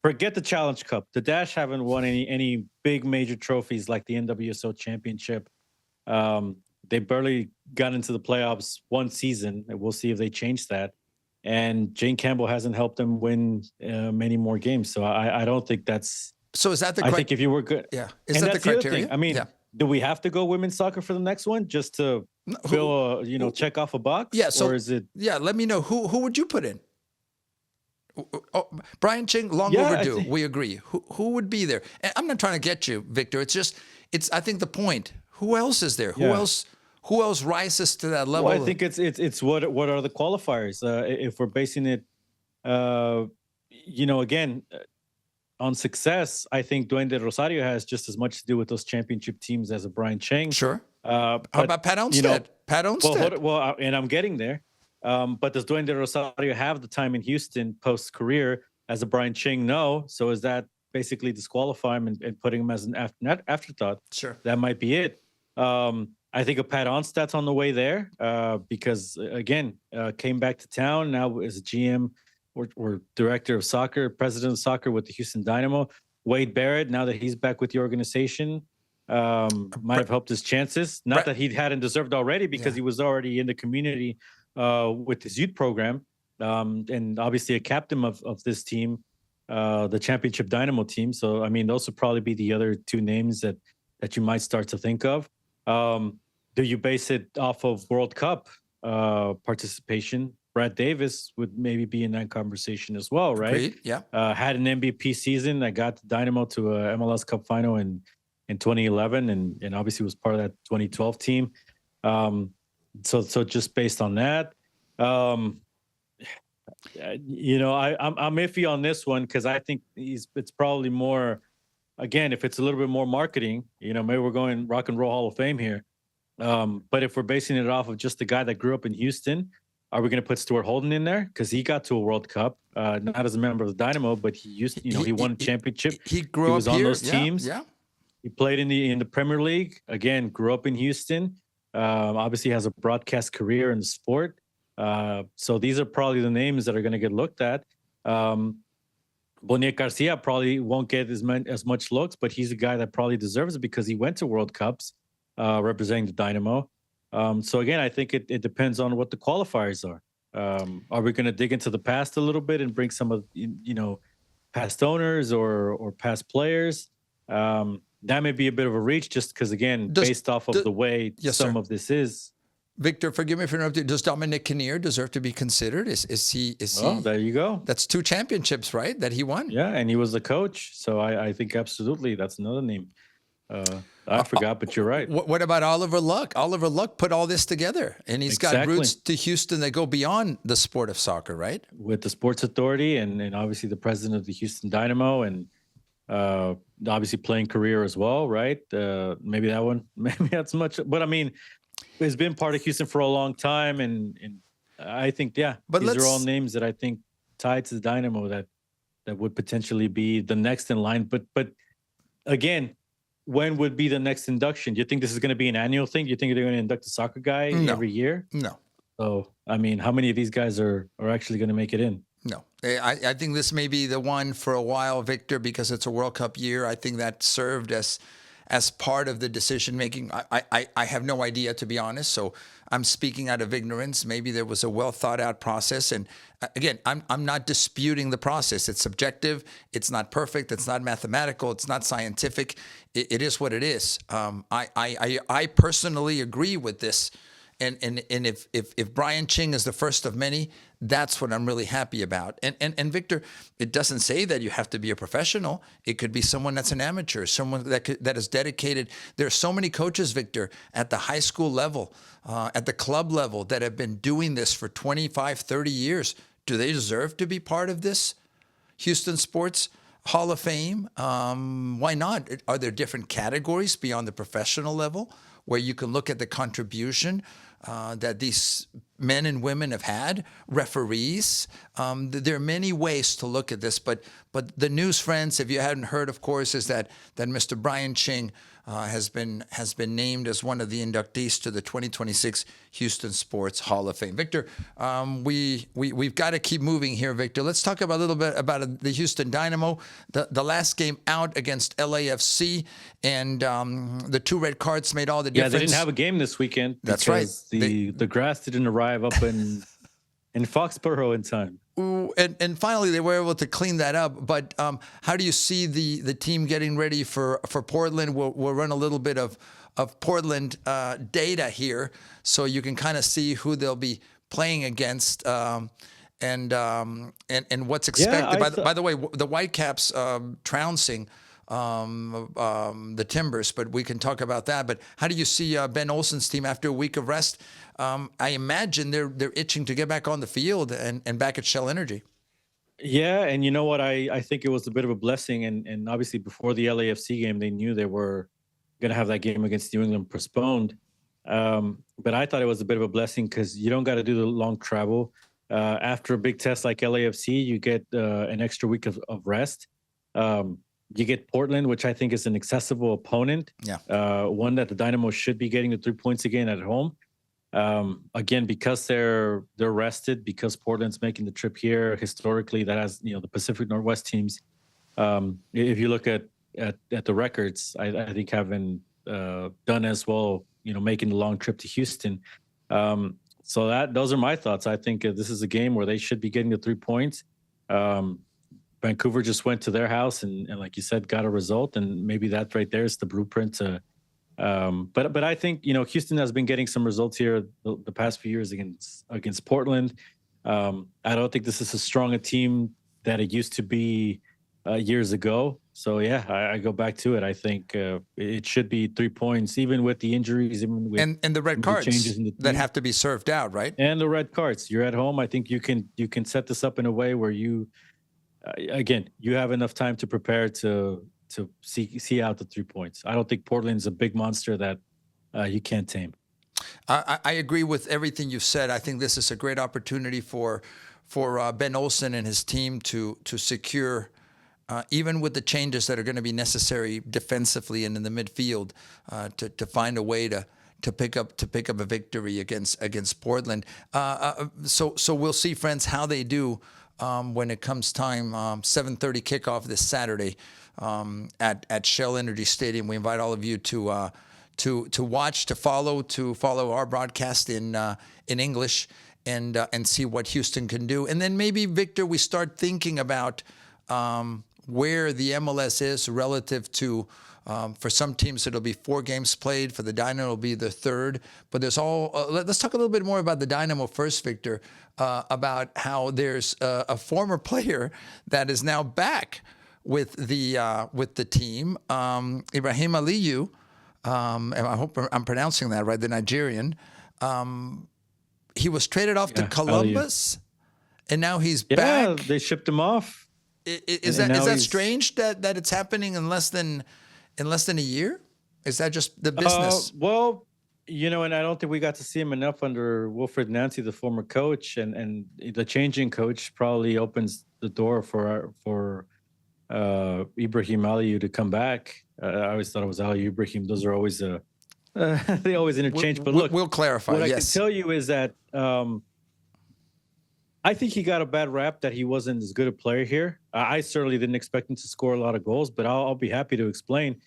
Forget the Challenge Cup. The Dash haven't won any big major trophies like the NWSL Championship. They barely got into the playoffs one season, and we'll see if they change that. and Jane Campbell hasn't helped them win many more games. So I don't think that's. So is that the? I think if you were good, yeah, is that the criteria? I mean, yeah. Do we have to go women's soccer for the next one just to fill check off a box? Yeah. So or is it? Yeah. Let me know who would you put in? Oh, Brian Ching, long overdue. We agree. Who would be there? And I'm not trying to get you, Victor. It's. I think the point. Who else is there? Who else rises to that level? Well, I think it's what are the qualifiers? If we're basing it, again, on success, I think Dwayne De Rosario has just as much to do with those championship teams as a Brian Ching. Sure. How about Pat Olmstead? Pat Olmstead. Well, and I'm getting there. But does Dwayne De Rosario have the time in Houston post-career as a Brian Ching? No. So is that basically disqualify him and putting him as an afterthought? Sure. That might be it. I think a Pat Onstad's on the way there because, again, came back to town now as a GM or director of soccer, president of soccer with the Houston Dynamo. Wade Barrett, now that he's back with the organization, might have helped his chances. Not that he hadn't deserved already because he was already in the community with his youth program and obviously a captain of this team, the championship Dynamo team. So, I mean, those would probably be the other two names that you might start to think of. Do you base it off of World Cup participation? Brad Davis would maybe be in that conversation as well, right? Agreed. Yeah. Had an MVP season that got Dynamo to a MLS Cup final in 2011 and obviously was part of that 2012 team. So just based on that, I'm iffy on this one because I think it's probably more, again, if it's a little bit more marketing, maybe we're going Rock and Roll Hall of Fame here. But if we're basing it off of just the guy that grew up in Houston, are we going to put Stuart Holden in there? Because he got to a World Cup, not as a member of the Dynamo, but he won a championship. He grew up was on those teams. Yeah. He played in the Premier League. Again, grew up in Houston. Obviously has a broadcast career in the sport. So these are probably the names that are going to get looked at. Boniek Garcia probably won't get as much looks, but he's a guy that probably deserves it because he went to World Cups representing the Dynamo. So again, I think it depends on what the qualifiers are. Are we going to dig into the past a little bit and bring some of past owners or past players? That may be a bit of a reach, just because again, based off of the way some of this is. Victor, forgive me for interrupting. Does Dominic Kinnear deserve to be considered? Is he? Oh, there you go. That's 2 championships, right? That he won. Yeah, and he was the coach, so I think absolutely that's another name. I forgot, but you're right. What about Oliver Luck? Oliver Luck put all this together, and he's got roots to Houston that go beyond the sport of soccer, right? With the Sports Authority and obviously the president of the Houston Dynamo and obviously playing career as well, right? Maybe that one, maybe that's much. But I mean, he's been part of Houston for a long time, and I think, but these are all names that I think tied to the Dynamo that would potentially be the next in line. But again, when would be the next induction? Do you think this is going to be an annual thing? Do you think they're going to induct a soccer guy every year? No. So, I mean, how many of these guys are actually going to make it in? No. I think this may be the one for a while, Victor, because it's a World Cup year. I think that served as part of the decision making. I have no idea, to be honest. So I'm speaking out of ignorance. Maybe there was a well thought out process. And again, I'm not disputing the process. It's subjective. It's not perfect. It's not mathematical. It's not scientific. It is what it is. I personally agree with this. And if Brian Ching is the first of many, that's what I'm really happy about. And Victor, it doesn't say that you have to be a professional. It could be someone that's an amateur, someone that is dedicated. There are so many coaches, Victor, at the high school level, at the club level that have been doing this for 25, 30 years. Do they deserve to be part of this Houston Sports Hall of Fame? Why not? Are there different categories beyond the professional level where you can look at the contribution that these men and women have had, referees? There are many ways to look at this, but the news, friends, if you hadn't heard, of course, is that Mr. Brian Ching has been named as one of the inductees to the 2026 Houston Sports Hall of Fame. Victor, we've got to keep moving here, Victor. Let's talk about a little bit about the Houston Dynamo, the last game out against LAFC, and the 2 red cards made all the difference. Yeah, they didn't have a game this weekend. That's right. The grass didn't arrive up in in Foxborough in time. Ooh, and finally, they were able to clean that up. But how do you see the team getting ready for Portland? We'll run a little bit of Portland data here, so you can kind of see who they'll be playing against and what's expected. By the way, the Whitecaps trouncing the Timbers, but we can talk about that. But how do you see Ben Olsen's team after a week of rest? I imagine they're itching to get back on the field and back at Shell Energy. Yeah, and you know what? I think it was a bit of a blessing, and obviously before the LAFC game, they knew they were going to have that game against New England postponed. But I thought it was a bit of a blessing because you don't got to do the long travel. After a big test like LAFC, you get an extra week of rest. You get Portland, which I think is an accessible opponent. Yeah. One that the Dynamo should be getting the 3 points again at home. Again, because they're rested, because Portland's making the trip here. Historically, that has the Pacific Northwest teams. If you look at the records, I think haven't done as well. Making the long trip to Houston. So those are my thoughts. I think this is a game where they should be getting the 3 points. Vancouver just went to their house and like you said, got a result, and maybe that right there is the blueprint to. But I think Houston has been getting some results here the past few years against Portland. I don't think this is as strong a team that it used to be years ago. So yeah, I go back to it. I think it should be 3 points, even with the injuries, even with and the red cards changes in the team. That have to be served out, right? And the red cards. You're at home. I think you can set this up in a way where you have enough time to prepare to see out the 3 points. I don't think Portland's a big monster that you can't tame. I agree with everything you've said. I think this is a great opportunity for Ben Olsen and his team to secure, even with the changes that are going to be necessary defensively and in the midfield, to find a way to pick up a victory against Portland. So we'll see, friends, how they do when it comes time. 7:30 kickoff this Saturday at Shell Energy Stadium. We invite all of you to watch, to follow our broadcast in English and see what Houston can do. And then maybe, Victor, we start thinking about where the MLS is relative to, for some teams, it'll be 4 games played. For the Dynamo, it'll be the third. But there's let's talk a little bit more about the Dynamo first, Victor, about how there's a former player that is now back with the team, Ibrahim Aliyu. And I hope I'm pronouncing that right, the Nigerian. He was traded off to Columbus, and now he's back. Yeah, they shipped him off. Is that strange that it's happening in less than a year? Is that just the business? Well, and I don't think we got to see him enough under Wilfred Nancy, the former coach, and the changing coach probably opens the door for Ibrahim Aliyu to come back. I always thought it was Aliyu Ibrahim. Those are always they always interchange. But look, we'll clarify. What yes. I can tell you is that I think he got a bad rap that he wasn't as good a player here. I certainly didn't expect him to score a lot of goals, but I'll be happy to explain.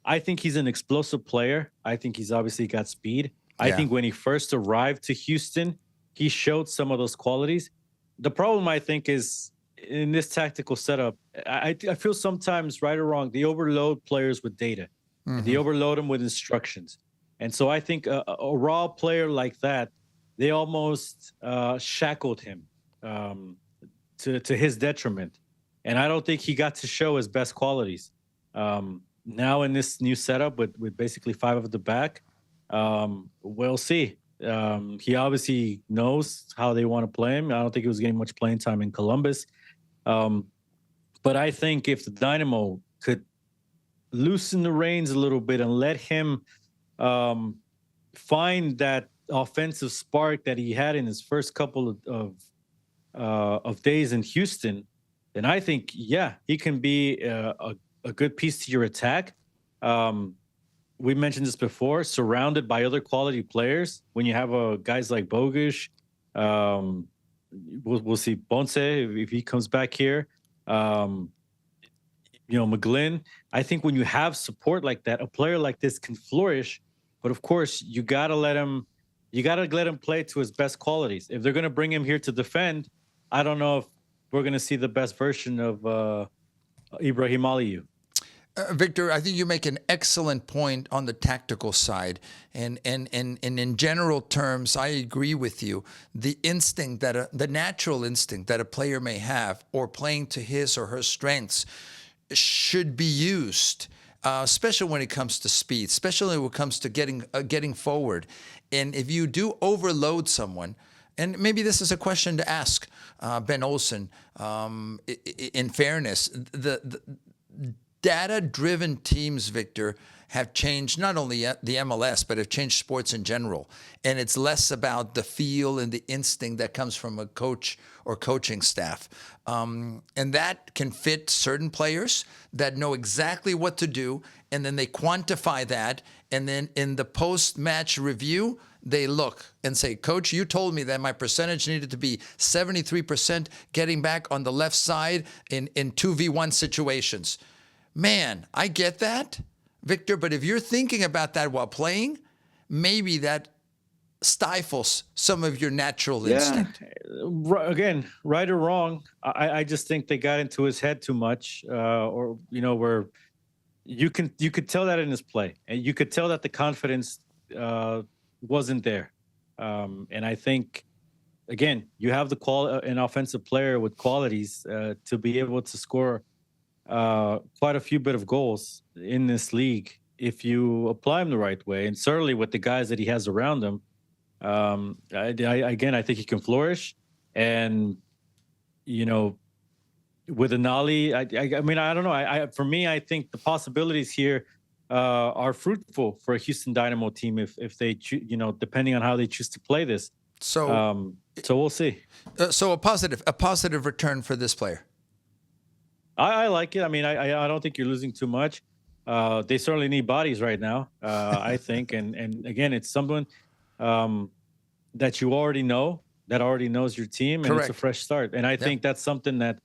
I think he's an explosive player. I think he's obviously got speed. I think when he first arrived to Houston, he showed some of those qualities. The problem, I think, is in this tactical setup, I feel sometimes, right or wrong, they overload players with data. Mm-hmm. They overload them with instructions. And so I think a raw player like that, they almost shackled him to his detriment. And I don't think he got to show his best qualities. Now in this new setup with basically 5 at the back, we'll see. He obviously knows how they want to play him. I don't think he was getting much playing time in Columbus. But I think if the Dynamo could loosen the reins a little bit and let him find that offensive spark that he had in his first couple of days in Houston, then I think, he can be a good piece to your attack. We mentioned this before, surrounded by other quality players. When you have guys like Bogusz, we'll see Ponce if he comes back here. McGlynn. I think when you have support like that, a player like this can flourish. But of course, you got to let him you got to let him play to his best qualities. If they're going to bring him here to defend, I don't know if we're going to see the best version of Ibrahim Aliyu. Victor, I think you make an excellent point on the tactical side. And in general terms, I agree with you. The instinct the natural instinct that a player may have, or playing to his or her strengths, should be used, especially when it comes to speed, especially when it comes to getting forward. And if you do overload someone, and maybe this is a question to ask Ben Olsen, in fairness, the data-driven teams, Victor, have changed not only the MLS, but have changed sports in general. And it's less about the feel and the instinct that comes from a coach or coaching staff. And that can fit certain players that know exactly what to do, and then they quantify that. And then in the post-match review, they look and say, Coach, you told me that my percentage needed to be 73% getting back on the left side in 2v1 situations. Man, I get that, Victor, but if you're thinking about that while playing, maybe that stifles some of your natural instinct. Again, right or wrong, I just think they got into his head too much, where you could tell that in his play, and you could tell that the confidence wasn't there. And I think, again, you have an offensive player with qualities to be able to score quite a few bit of goals in this league if you apply him the right way, and certainly with the guys that he has around him. I think he can flourish, and with Anali, I don't know. For me, I think the possibilities here are fruitful for a Houston Dynamo team if they depending on how they choose to play this. So we'll see. So a positive return for this player. I like it. I mean, I don't think you're losing too much. They certainly need bodies right now, I think. And again, it's someone that you already know, that already knows your team, and Correct. It's a fresh start. And I think that's something that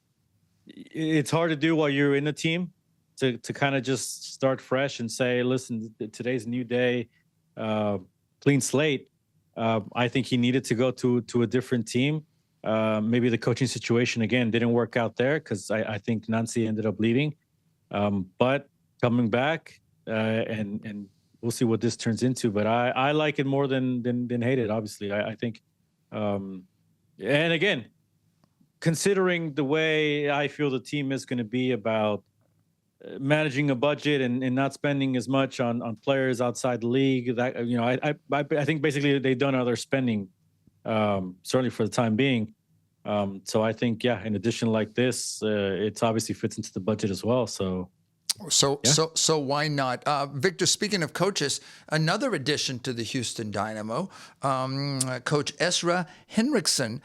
it's hard to do while you're in a team, to kind of just start fresh and say, listen, today's a new day, clean slate. I think he needed to go to a different team. Maybe the coaching situation, again, didn't work out there because I think Nancy ended up leaving. But coming back, and we'll see what this turns into. But I like it more than hate it, obviously. I think, and again, considering the way I feel the team is going to be about managing a budget and not spending as much on players outside the league, that I think basically they've done other spending, certainly for the time being. So I think, in addition like this, it obviously fits into the budget as well. So why not? Victor, speaking of coaches, another addition to the Houston Dynamo, Coach Ezra Henriksen,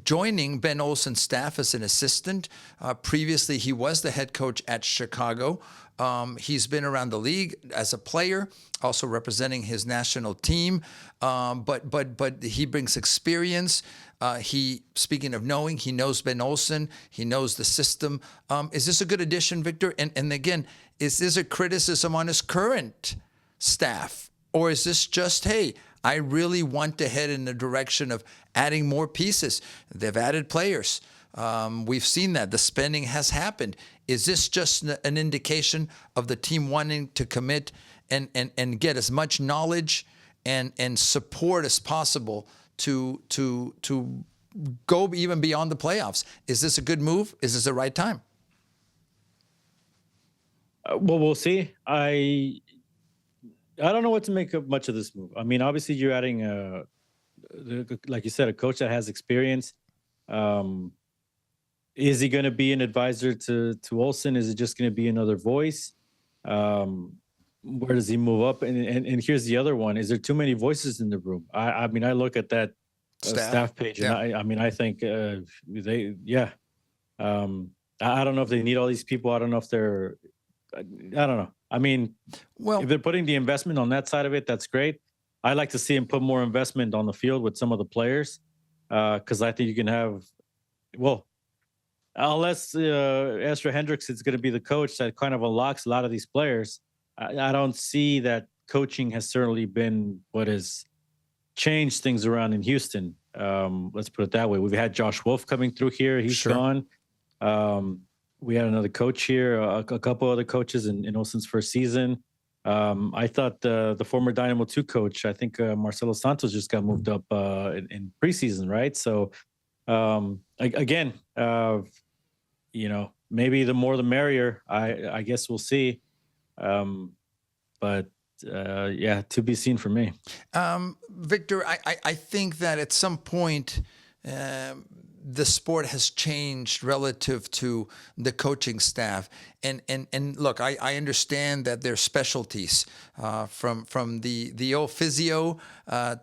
joining Ben Olsen's staff as an assistant. Previously, he was the head coach at Chicago. He's been around the league as a player, also representing his national team. But he brings experience. Speaking of knowing, he knows Ben Olsen. He knows the system. Is this a good addition, Victor? And again, is this a criticism on his current staff? Or is this just, hey, I really want to head in the direction of adding more pieces? They've added players. We've seen that. The spending has happened. Is this just an indication of the team wanting to commit and get as much knowledge and support as possible to go even beyond the playoffs? Is this a good move? Is this the right time? Well, we'll see. I don't know what to make of much of this move. I mean, obviously you're adding like you said, a coach that has experience. Is he going to be an advisor to Olsen? Is it just going to be another voice? Where does he move up? And here's the other one. Is there too many voices in the room? I mean, I look at that staff page, and I think I don't know if they need all these people. I don't know if they're, I don't know. I mean, well, if they're putting the investment on that side of it, that's great. I like to see him put more investment on the field with some of the players, because I think you can have, well, unless Ezra Hendricks is going to be the coach that kind of unlocks a lot of these players, I don't see that coaching has certainly been what is changed things around in Houston. Let's put it that way. We've had Josh Wolf coming through here. He's gone. We had another coach here, a couple other coaches in Olsen's first season. I thought the former Dynamo 2 coach, I think Marcelo Santos, just got moved up in preseason, right? So, again, maybe the more the merrier. I guess we'll see. But to be seen for me. Victor, I think that at some point the sport has changed relative to the coaching staff. And look, I understand that there's specialties from the old physio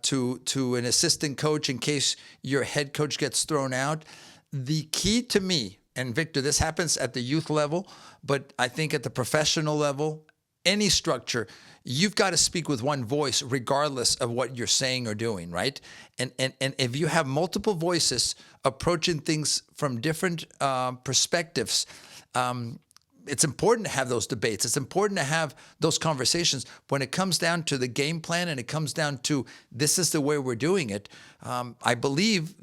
to an assistant coach in case your head coach gets thrown out. The key to me, and Victor, this happens at the youth level, but I think at the professional level, any structure, you've got to speak with one voice regardless of what you're saying or doing, right? And if you have multiple voices approaching things from different perspectives, it's important to have those debates. It's important to have those conversations. When it comes down to the game plan and it comes down to this is the way we're doing it, I believe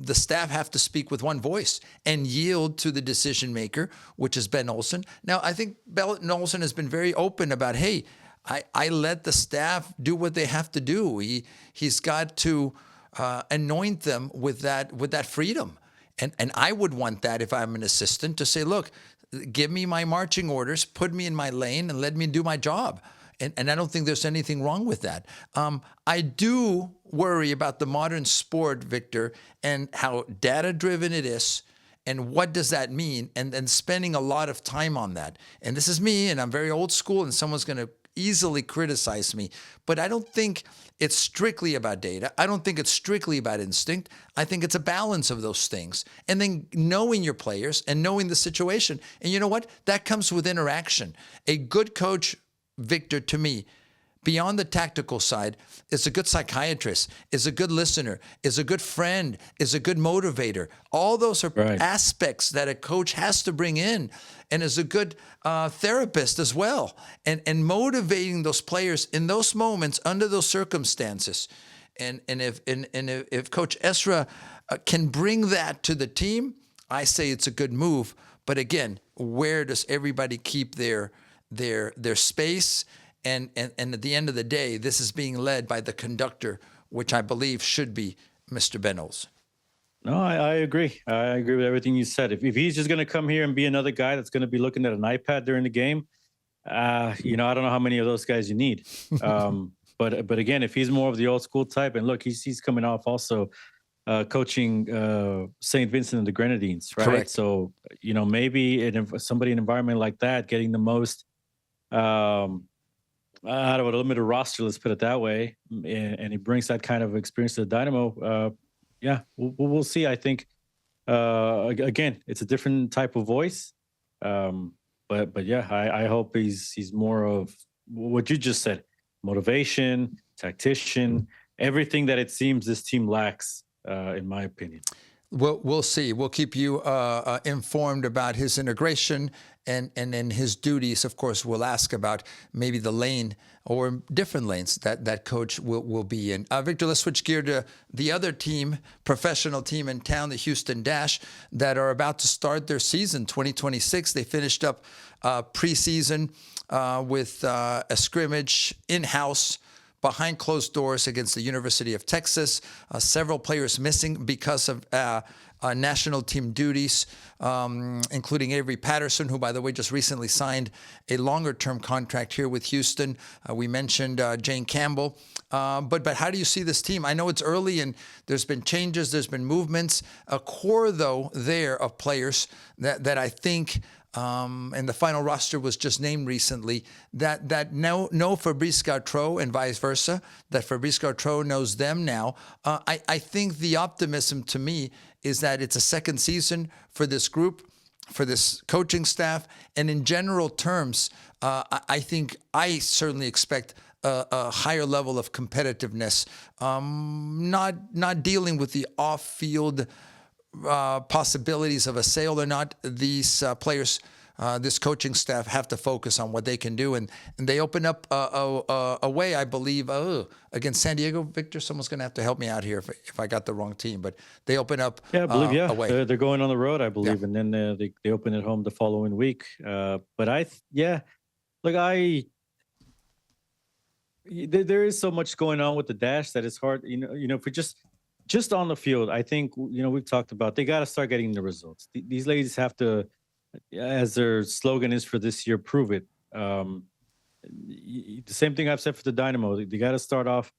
the staff have to speak with one voice and yield to the decision maker, which is Ben Olsen. Now, I think Ben Olsen has been very open about, hey, I let the staff do what they have to do. He's got to anoint them with that freedom. And I would want that if I'm an assistant to say, look, give me my marching orders, put me in my lane, and let me do my job. And I don't think there's anything wrong with that. I do worry about the modern sport, Victor, and how data-driven it is, and what does that mean, and spending a lot of time on that. And this is me, and I'm very old school, and someone's going to easily criticize me. But I don't think it's strictly about data. I don't think it's strictly about instinct. I think it's a balance of those things. And then knowing your players and knowing the situation. And you know what? That comes with interaction. A good coach, Victor, to me, beyond the tactical side, is a good psychiatrist, is a good listener, is a good friend, is a good motivator. All those are aspects that a coach has to bring in, and is a good therapist as well. And motivating those players in those moments, under those circumstances. And if Coach Ezra can bring that to the team, I say it's a good move. But again, where does everybody keep their space? And at the end of the day, this is being led by the conductor, which I believe should be Mr. Ben Olsen. No, I agree. I agree with everything you said. If he's just going to come here and be another guy that's going to be looking at an iPad during the game, I don't know how many of those guys you need. But again, if he's more of the old school type, and look, he's coming off also coaching St. Vincent and the Grenadines, right? Correct. So, maybe somebody in an environment like that, getting the most out of a limited roster, let's put it that way, and he brings that kind of experience to the Dynamo. We'll see. I think again, it's a different type of voice, but yeah, I hope he's more of what you just said: motivation, tactician, everything that it seems this team lacks, in my opinion. We'll see. We'll keep you informed about his integration and his duties. Of course, we'll ask about maybe the lane or different lanes that coach will be in. Victor, let's switch gear to the other team, professional team in town, the Houston Dash, that are about to start their season, 2026. They finished up preseason with a scrimmage in-house behind closed doors against the University of Texas. Several players missing because of national team duties, including Avery Patterson, who, by the way, just recently signed a longer-term contract here with Houston. We mentioned Jane Campbell. But how do you see this team? I know it's early and there's been changes, there's been movements. A core, though, there of players that I think and the final roster was just named recently, that know Fabrice Gautreau and vice versa, that Fabrice Gautreau knows them now. I think the optimism to me is that it's a second season for this group, for this coaching staff, and in general terms, I think I certainly expect a higher level of competitiveness, not dealing with the off-field possibilities of a sale or not. These players this coaching staff have to focus on what they can do, and they open up a way, I believe, against San Diego. Victor, someone's going to have to help me out here if I got the wrong team, but they open up I believe, a way. They're going on the road, I believe, and then they open it home the following week. But there is so much going on with the Dash that it's hard. If we just on the field, I think we've talked about they got to start getting the results. These ladies have to, as their slogan is for this year, prove it. The same thing I've said for the Dynamo. They got to start off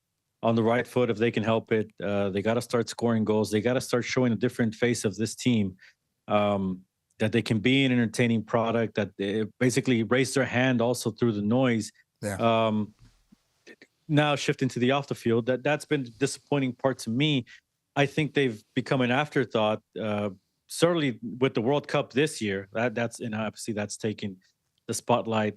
on the right foot if they can help it. They got to start scoring goals. They got to start showing a different face of this team, that they can be an entertaining product, that they basically raise their hand also through the noise. Yeah. Now shifting to the off the field, that's been the disappointing part to me. I think they've become an afterthought. Certainly with the World Cup this year, that's obviously that's taken the spotlight.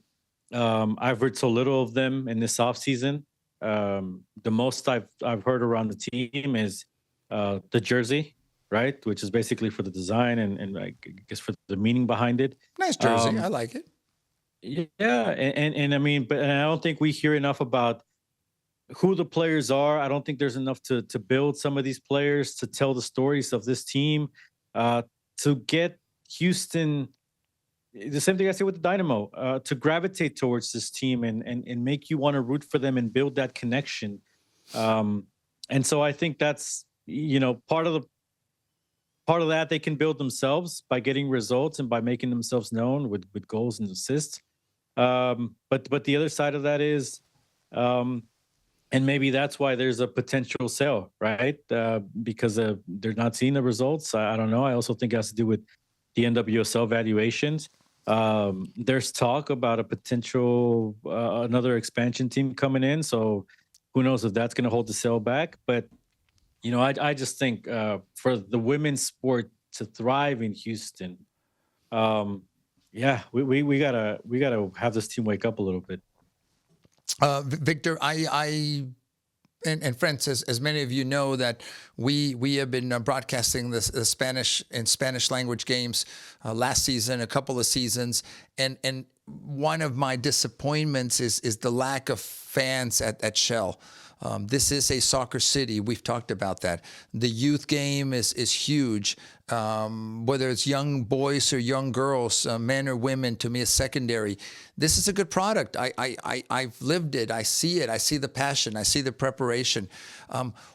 I've heard so little of them in this offseason. The most I've heard around the team is the jersey, right? Which is basically for the design and I guess for the meaning behind it. Nice jersey. I like it. Yeah. And I mean, but I don't think we hear enough about who the players are. I don't think there's enough to build some of these players, to tell the stories of this team, to get Houston, the same thing I say with the Dynamo, to gravitate towards this team and make you want to root for them and build that connection. And so I think that's, part of that they can build themselves by getting results and by making themselves known with goals and assists. But the other side of that is, and maybe that's why there's a potential sale, right? Because they're not seeing the results. I don't know. I also think it has to do with the NWSL valuations. There's talk about a potential another expansion team coming in. So who knows if that's going to hold the sale back. But, I just think for the women's sport to thrive in Houston, we gotta have this team wake up a little bit. Victor, and friends, as many of you know, that we have been broadcasting the Spanish language games last season, a couple of seasons, and one of my disappointments is the lack of fans at Shell. This is a soccer city. We've talked about that. The youth game is huge. Whether it's young boys or young girls, men or women, to me is secondary. This is a good product. I've lived it. I see it. I see the passion. I see the preparation.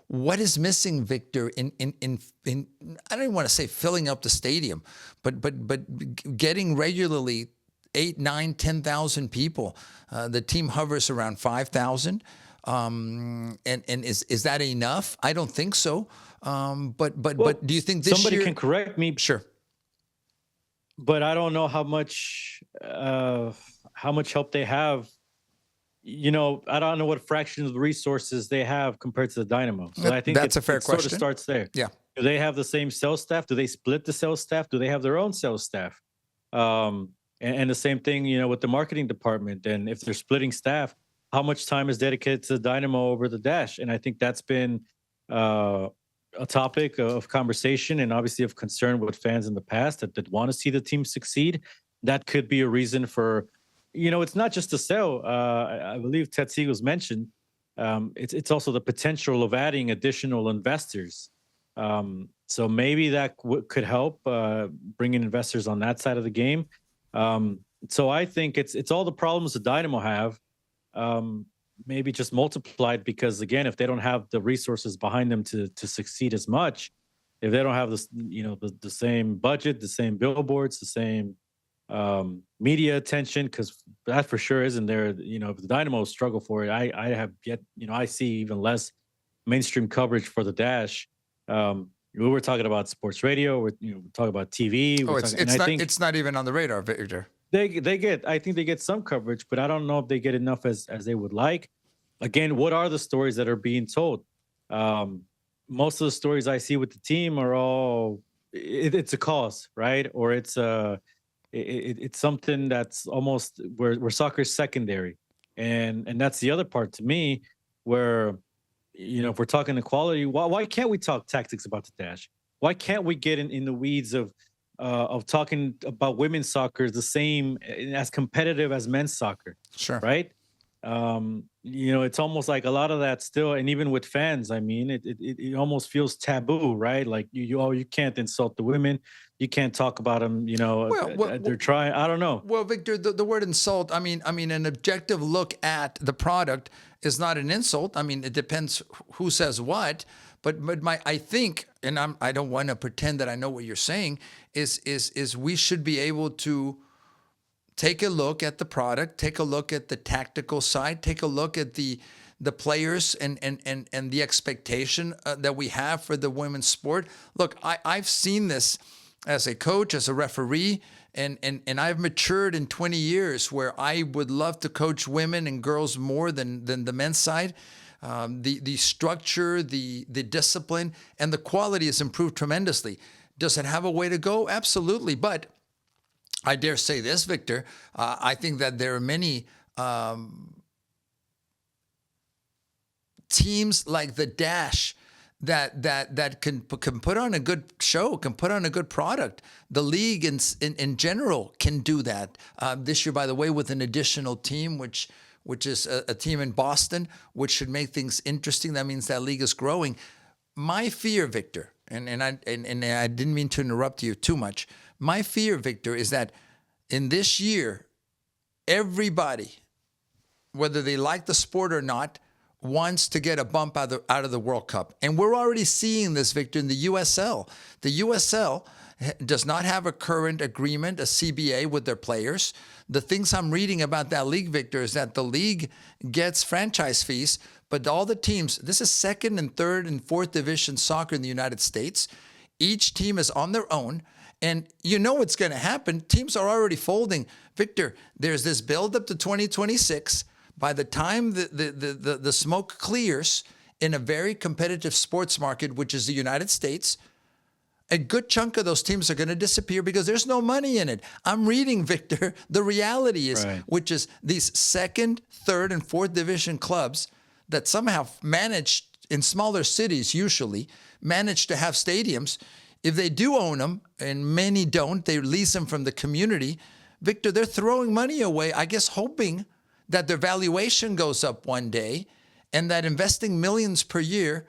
What is missing, Victor, in I don't even want to say filling up the stadium, but getting regularly 8, 9, 10,000 people. The team hovers around 5,000. And is that enough? I don't think so. But do you think this somebody year can correct me? Sure. But I don't know how much help they have. I don't know what fraction of the resources they have compared to the Dynamo. So I think that's a fair question. Sort of starts there. Yeah. Do they have the same sales staff? Do they split the sales staff? Do they have their own sales staff? And the same thing, with the marketing department. And if they're splitting staff, how much time is dedicated to the Dynamo over the Dash? And I think that's been a topic of conversation and obviously of concern with fans in the past that want to see the team succeed. That could be a reason for, it's not just a sale. I believe Ted Siegel's mentioned. It's also the potential of adding additional investors. So maybe that could help bring in investors on that side of the game. So I think it's all the problems the Dynamo have. Maybe just multiplied because, again, if they don't have the resources behind them to succeed as much, if they don't have this, the same budget, the same billboards, the same media attention, because that for sure isn't there. If the Dynamo struggle for it, I have yet, I see even less mainstream coverage for the Dash. We were talking about sports radio, we're talking about TV. It's not even on the radar, Victor. I think they get some coverage, but I don't know if they get enough as they would like. Again, what are the stories that are being told? Most of the stories I see with the team are all, it's a cause, right? Or it's something that's almost where soccer's secondary. And that's the other part to me where, if we're talking equality, why can't we talk tactics about the Dash? Why can't we get in the weeds of of talking about women's soccer is the same, as competitive as men's soccer. Sure. Right. It's almost like a lot of that still, and even with fans, I mean, it almost feels taboo, right? Like you can't insult the women, you can't talk about them. They're trying. I don't know. Well, Victor, the word insult. I mean, an objective look at the product is not an insult. I mean, it depends who says what. But I think, and I don't want to pretend that I know what you're saying. Is we should be able to take a look at the product, take a look at the tactical side, take a look at the players and the expectation that we have for the women's sport. Look, I've seen this as a coach, as a referee, and I've matured in 20 years where I would love to coach women and girls more than the men's side. The structure, the discipline, and the quality has improved tremendously. Does it have a way to go? Absolutely. But I dare say this, Victor. I think that there are many teams like the Dash that can put on a good show, can put on a good product. The league in general can do that. This year, by the way, with an additional team, which is a team in Boston, which should make things interesting. That means that league is growing. My fear, Victor, and I didn't mean to interrupt you too much. My fear, Victor, is that in this year, everybody, whether they like the sport or not, wants to get a bump out of the World Cup. And we're already seeing this, Victor, in the USL. The USL does not have a current agreement, a CBA, with their players. The things I'm reading about that league, Victor, is that the league gets franchise fees, but all the teams, this is second and third and fourth division soccer in the United States. Each team is on their own. And you know what's going to happen. Teams are already folding. Victor, there's this build-up to 2026. By the time the smoke clears in a very competitive sports market, which is the United States, a good chunk of those teams are going to disappear because there's no money in it. I'm reading, Victor, the reality is, right, which is these second, third, and fourth division clubs that somehow managed, in smaller cities usually, manage to have stadiums. If they do own them, and many don't, they lease them from the community, Victor, they're throwing money away, I guess hoping that their valuation goes up one day and that investing millions per year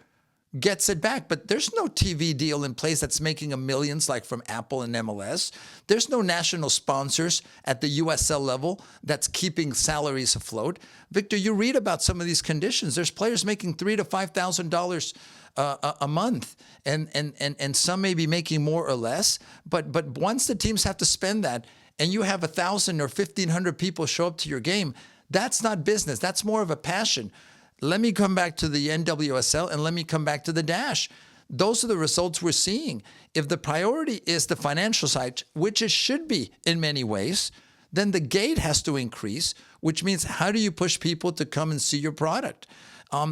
gets it back. But there's no TV deal in place that's making millions like from Apple and MLS. There's no national sponsors at the USL level that's keeping salaries afloat. Victor, you read about some of these conditions. There's players making $3,000 to $5,000 a month, and some may be making more or less. But once the teams have to spend that, and you have 1,000 or 1,500 people show up to your game, that's not business. That's more of a passion. Let me come back to the NWSL and let me come back to the Dash. Those are the results we're seeing. If the priority is the financial side, which it should be in many ways, then the gate has to increase, which means how do you push people to come and see your product?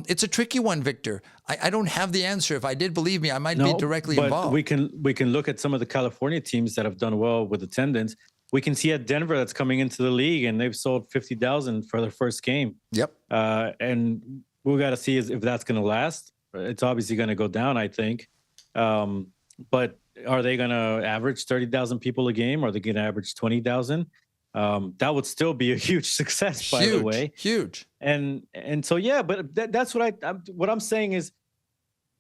It's a tricky one, Victor. I don't have the answer. If I did, believe me, I might be directly involved. We can look at some of the California teams that have done well with attendance. We can see at Denver that's coming into the league, and they've sold 50,000 for their first game. Yep. And we got to see if that's going to last. It's obviously going to go down, I think. But are they going to average 30,000 people a game? Or are they going to average 20,000? That would still be a huge success, by the way. Huge. And so, yeah, but that's what what I'm saying is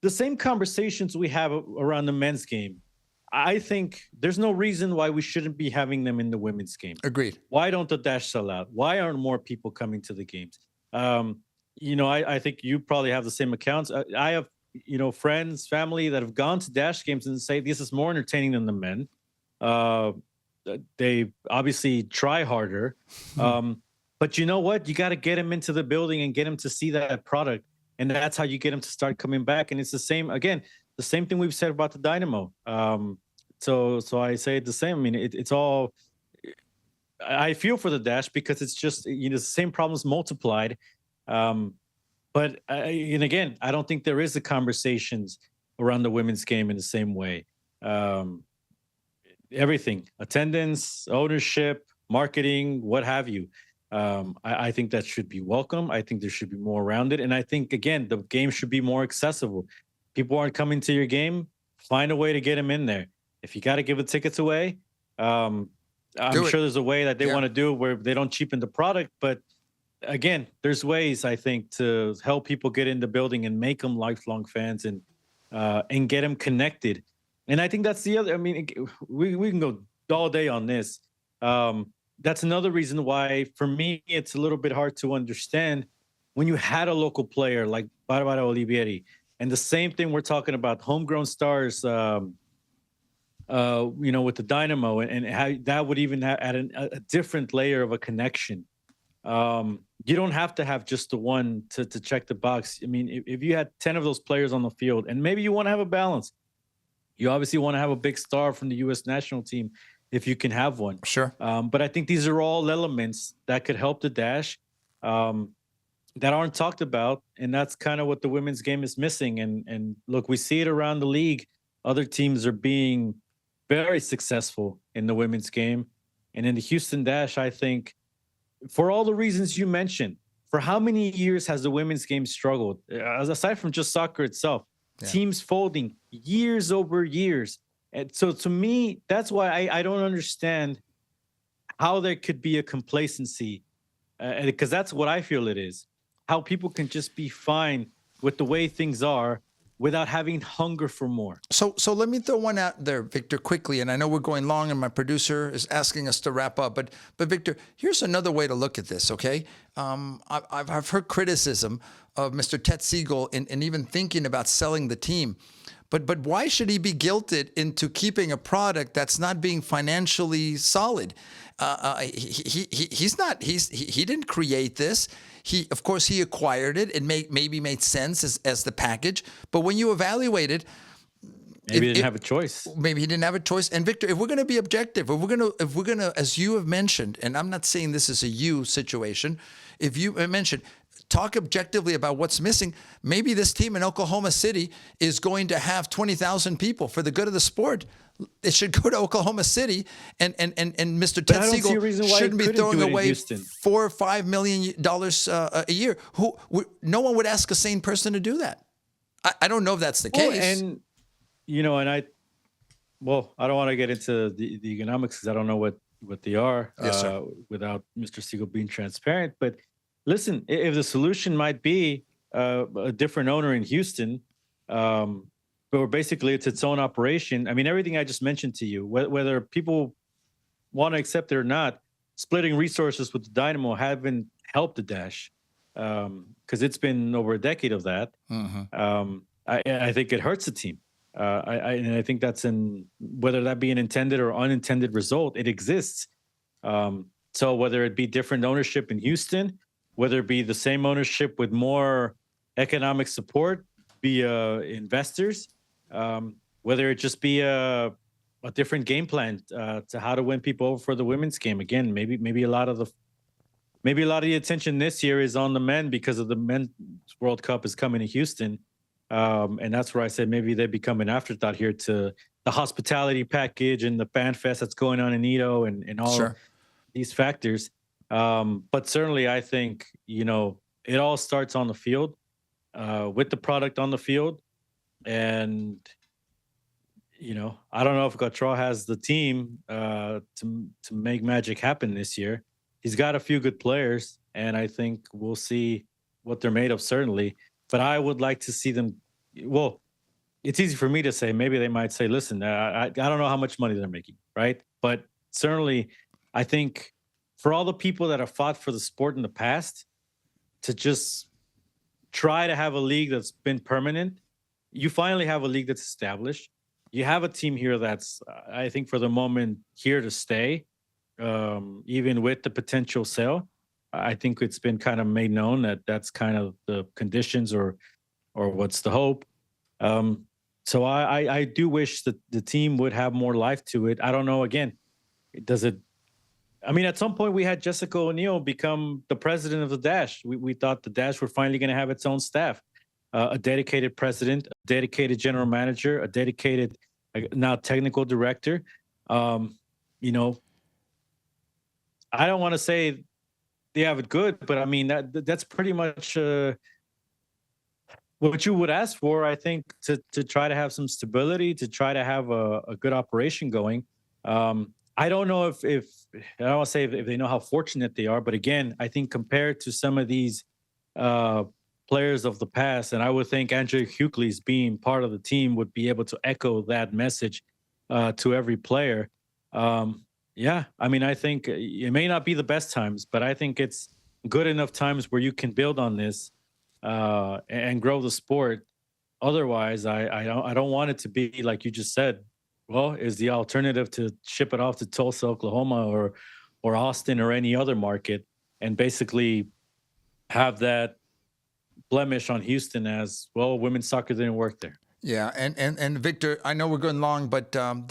the same conversations we have around the men's game. I think there's no reason why we shouldn't be having them in the women's game. Agreed. Why don't the Dash sell out? Why aren't more people coming to the games? I think you probably have the same accounts. I have, friends, family that have gone to Dash games and say this is more entertaining than the men. They obviously try harder. But you know what? You got to get them into the building and get them to see that product. And that's how you get them to start coming back. And it's the same thing we've said about the Dynamo. So I say the same. I mean, it's all. I feel for the Dash because it's just the same problems multiplied. But again, I don't think there is the conversations around the women's game in the same way. Everything, attendance, ownership, marketing, what have you. I think that should be welcome. I think there should be more around it. And I think, again, the game should be more accessible. People aren't coming to your game. Find a way to get them in there. If you got to give the tickets away, I'm sure there's a way that they want to do it where they don't cheapen the product. But again, there's ways, I think, to help people get in the building and make them lifelong fans and get them connected. And I think that's the other. I mean, we can go all day on this. That's another reason why, for me, it's a little bit hard to understand when you had a local player like Barbara Olivieri, and the same thing we're talking about, homegrown stars, with the Dynamo, and how that would even add a different layer of a connection. You don't have to have just the one to check the box. I mean, if you had 10 of those players on the field, and maybe you want to have a balance, you obviously want to have a big star from the U.S. national team if you can have one. Sure. But I think these are all elements that could help the Dash that aren't talked about, and that's kind of what the women's game is missing. And look, we see it around the league. Other teams are being very successful in the women's game. And in the Houston Dash, I think, for all the reasons you mentioned, for how many years has the women's game struggled? Aside from just soccer itself, teams folding years over years. And so to me, that's why I don't understand how there could be a complacency, because that's what I feel it is. How people can just be fine with the way things are without having hunger for more. So let me throw one out there, Victor, quickly. And I know we're going long and my producer is asking us to wrap up. But Victor, here's another way to look at this, okay? I've heard criticism of Mr. Ted Siegel in even thinking about selling the team. But why should he be guilted into keeping a product that's not being financially solid? He didn't create this. Of course, he acquired it. It maybe made sense as the package. But when you evaluate it, maybe he didn't have a choice. Maybe he didn't have a choice. And Victor, if we're going to be objective, if we're going to, as you have mentioned, and I'm not saying this is a you situation, if you mentioned, talk objectively about what's missing. Maybe this team in Oklahoma City is going to have 20,000 people for the good of the sport. It should go to Oklahoma City, and Mr. Ted Siegel shouldn't be throwing away $4 or $5 million a year. No one would ask a sane person to do that. I don't know if that's the case. And I don't want to get into the economics because I don't know what they are without Mr. Siegel being transparent. But listen, if the solution might be a different owner in Houston, or basically it's its own operation. I mean, everything I just mentioned to you, whether people want to accept it or not, splitting resources with the Dynamo haven't helped the Dash because it's been over a decade of that. Mm-hmm. I think it hurts the team. And I think that's whether that be an intended or unintended result, it exists. So whether it be different ownership in Houston, whether it be the same ownership with more economic support via investors, whether it just be a different game plan to how to win people over for the women's game. Again, maybe a lot of the attention this year is on the men because of the men's World Cup is coming to Houston. And that's where I said maybe they become an afterthought here to the hospitality package and the fan fest that's going on in Edo and all of these factors. But certainly I think, it all starts on the field, with the product on the field. And, I don't know if Gautreau has the team to make magic happen this year. He's got a few good players, and I think we'll see what they're made of, certainly. But I would like to see them. Well, it's easy for me to say. Maybe they might say, listen, I don't know how much money they're making, right? But certainly, I think for all the people that have fought for the sport in the past, to just try to have a league that's been permanent, you finally have a league that's established. You have a team here that's, I think, for the moment, here to stay, even with the potential sale. I think it's been kind of made known that that's kind of the conditions or what's the hope. So I do wish that the team would have more life to it. I don't know. Again, at some point we had Jessica O'Neill become the president of the Dash. We thought the Dash were finally going to have its own staff, a dedicated president, a dedicated general manager, a dedicated now technical director. I don't want to say they have it good, but I mean that's pretty much what you would ask for, I think, to try to have some stability, to try to have a good operation going. I don't know if I don't want to say if they know how fortunate they are, but again, I think compared to some of these players of the past, and I would think Andrew Huckley's being part of the team would be able to echo that message to every player. Yeah, I mean, I think it may not be the best times, but I think it's good enough times where you can build on this and grow the sport. Otherwise, I don't want it to be like you just said. Well, is the alternative to ship it off to Tulsa, Oklahoma, or Austin, or any other market, and basically have that blemish on Houston as well? Women's soccer didn't work there. Yeah, and Victor, I know we're going long, but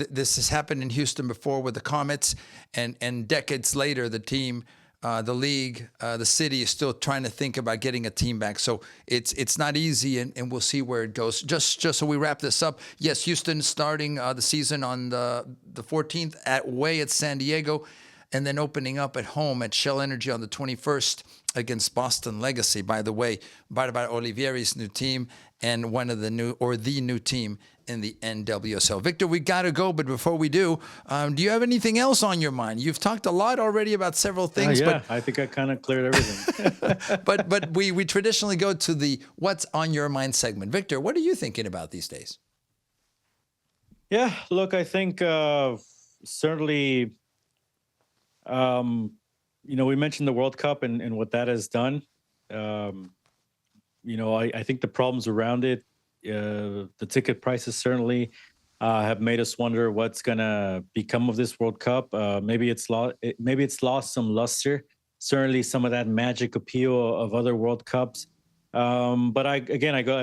this has happened in Houston before with the Comets, and decades later, the team, the league, the city is still trying to think about getting a team back. So it's not easy, and we'll see where it goes. Just so we wrap this up, yes, Houston starting the season on the 14th away at San Diego, and then opening up at home at Shell Energy on the 21st against Boston Legacy. By the way, Barbara Olivieri's new team, and the new team in the NWSL. Victor, we got to go, but before we do you have anything else on your mind? You've talked a lot already about several things. Yeah, but I think I kind of cleared everything. but we traditionally go to the What's on Your Mind segment. Victor, what are you thinking about these days? Yeah, look, I think certainly, we mentioned the World Cup and what that has done. I think the problems around it, the ticket prices certainly have made us wonder what's going to become of this World Cup. Maybe it's lost some luster. Certainly, some of that magic appeal of other World Cups. But I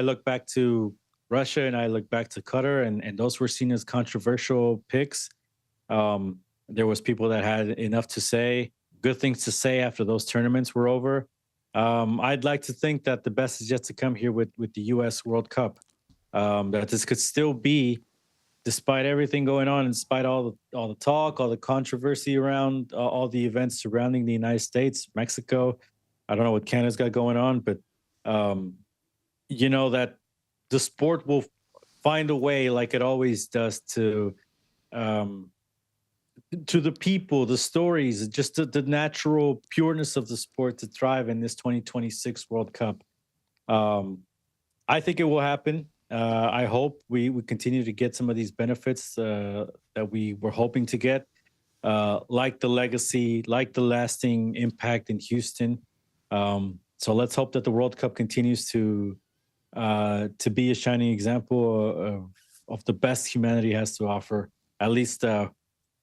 look back to Russia and I look back to Qatar, and those were seen as controversial picks. There was people that had enough to say, good things to say after those tournaments were over. I'd like to think that the best is yet to come here with the U.S. World Cup. That this could still be, despite everything going on, in spite all the talk, all the controversy around all the events surrounding the United States, Mexico. I don't know what Canada's got going on, but that the sport will find a way, like it always does, to the people, the stories, just the natural pureness of the sport to thrive in this 2026 World Cup. I think it will happen. I hope we continue to get some of these benefits that we were hoping to get, like the legacy, like the lasting impact in Houston. So let's hope that the World Cup continues to be a shining example of the best humanity has to offer, at least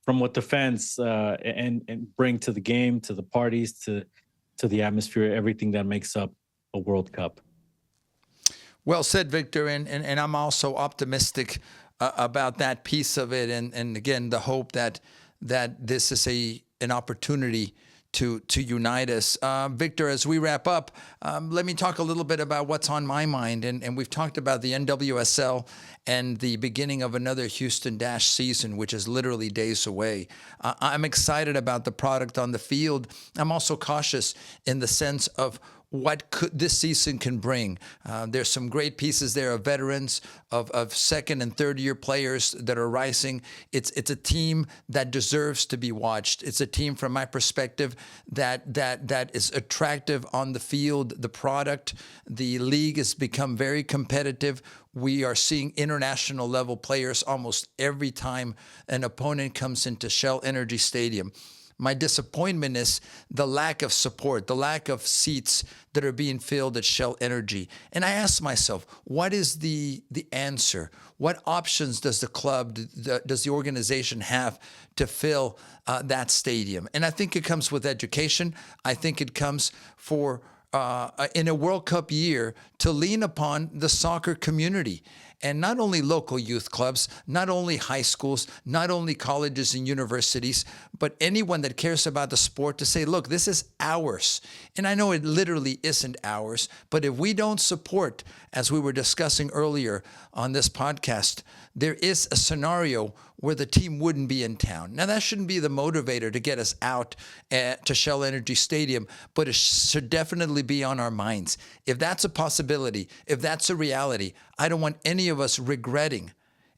from what the fans and bring to the game, to the parties, to the atmosphere, everything that makes up a World Cup. Well said, Victor, and I'm also optimistic about that piece of it, and again, the hope that this is an opportunity to unite us. Victor, as we wrap up, let me talk a little bit about what's on my mind, and we've talked about the NWSL and the beginning of another Houston Dash season, which is literally days away. I'm excited about the product on the field. I'm also cautious in the sense of what this season can bring. There's some great pieces there of veterans, of second and third year players that are rising. It's a team that deserves to be watched. It's a team, from my perspective, that is attractive on the field. The product, the league has become very competitive. We are seeing international level players almost every time an opponent comes into Shell Energy Stadium. My disappointment is the lack of support, the lack of seats that are being filled at Shell Energy. And I ask myself, what is the answer? What options does the club, does the organization have to fill that stadium? And I think it comes with education. I think it comes in a World Cup year to lean upon the soccer community. And not only local youth clubs, not only high schools, not only colleges and universities, but anyone that cares about the sport to say, look, this is ours. And I know it literally isn't ours, but if we don't support, as we were discussing earlier on this podcast, there is a scenario where the team wouldn't be in town. Now, that shouldn't be the motivator to get us out to Shell Energy Stadium, but it should definitely be on our minds. If that's a possibility, if that's a reality, I don't want any of us regretting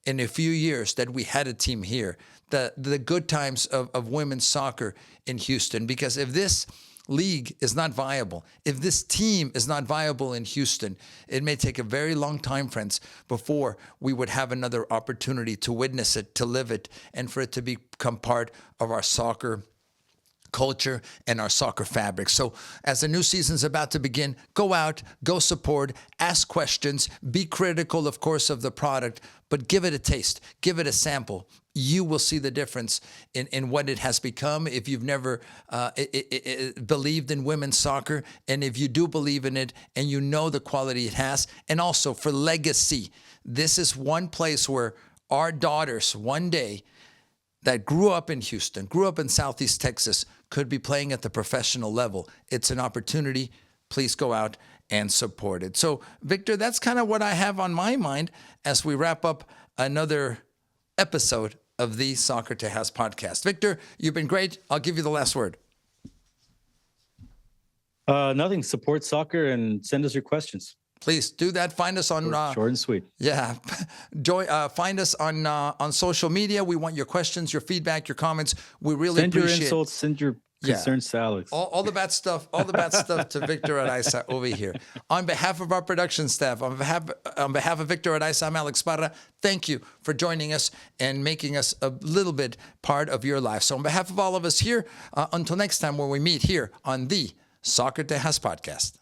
in a few years that we had a team here, the good times of women's soccer in Houston. Because if this league is not viable, if this team is not viable in Houston, it may take a very long time, friends, before we would have another opportunity to witness it, to live it, and for it to become part of our soccer culture and our soccer fabric. So as the new season's about to begin, go out, go support, ask questions, be critical, of course, of the product, but give it a taste, give it a sample. You will see the difference in what it has become if you've never believed in women's soccer, and if you do believe in it and you know the quality it has, and also for legacy. This is one place where our daughters one day that grew up in Houston, grew up in Southeast Texas, could be playing at the professional level. It's an opportunity. Please go out and support it. So, Victor, that's kind of what I have on my mind as we wrap up another episode of the Soccer Tejas podcast. Victor, you've been great. I'll give you the last word. Nothing. Support soccer and send us your questions. Please do that. Find us on short and sweet. Yeah, find us on social media. We want your questions, your feedback, your comments. We really send appreciate your insults. Send your concerns to Alex. All the bad stuff. All the bad stuff to Victor Araiza over here. On behalf of our production staff, on behalf of Victor Araiza, I'm Alex Parra. Thank you for joining us and making us a little bit part of your life. So on behalf of all of us here, until next time when we meet here on the Soccer Tejas Podcast.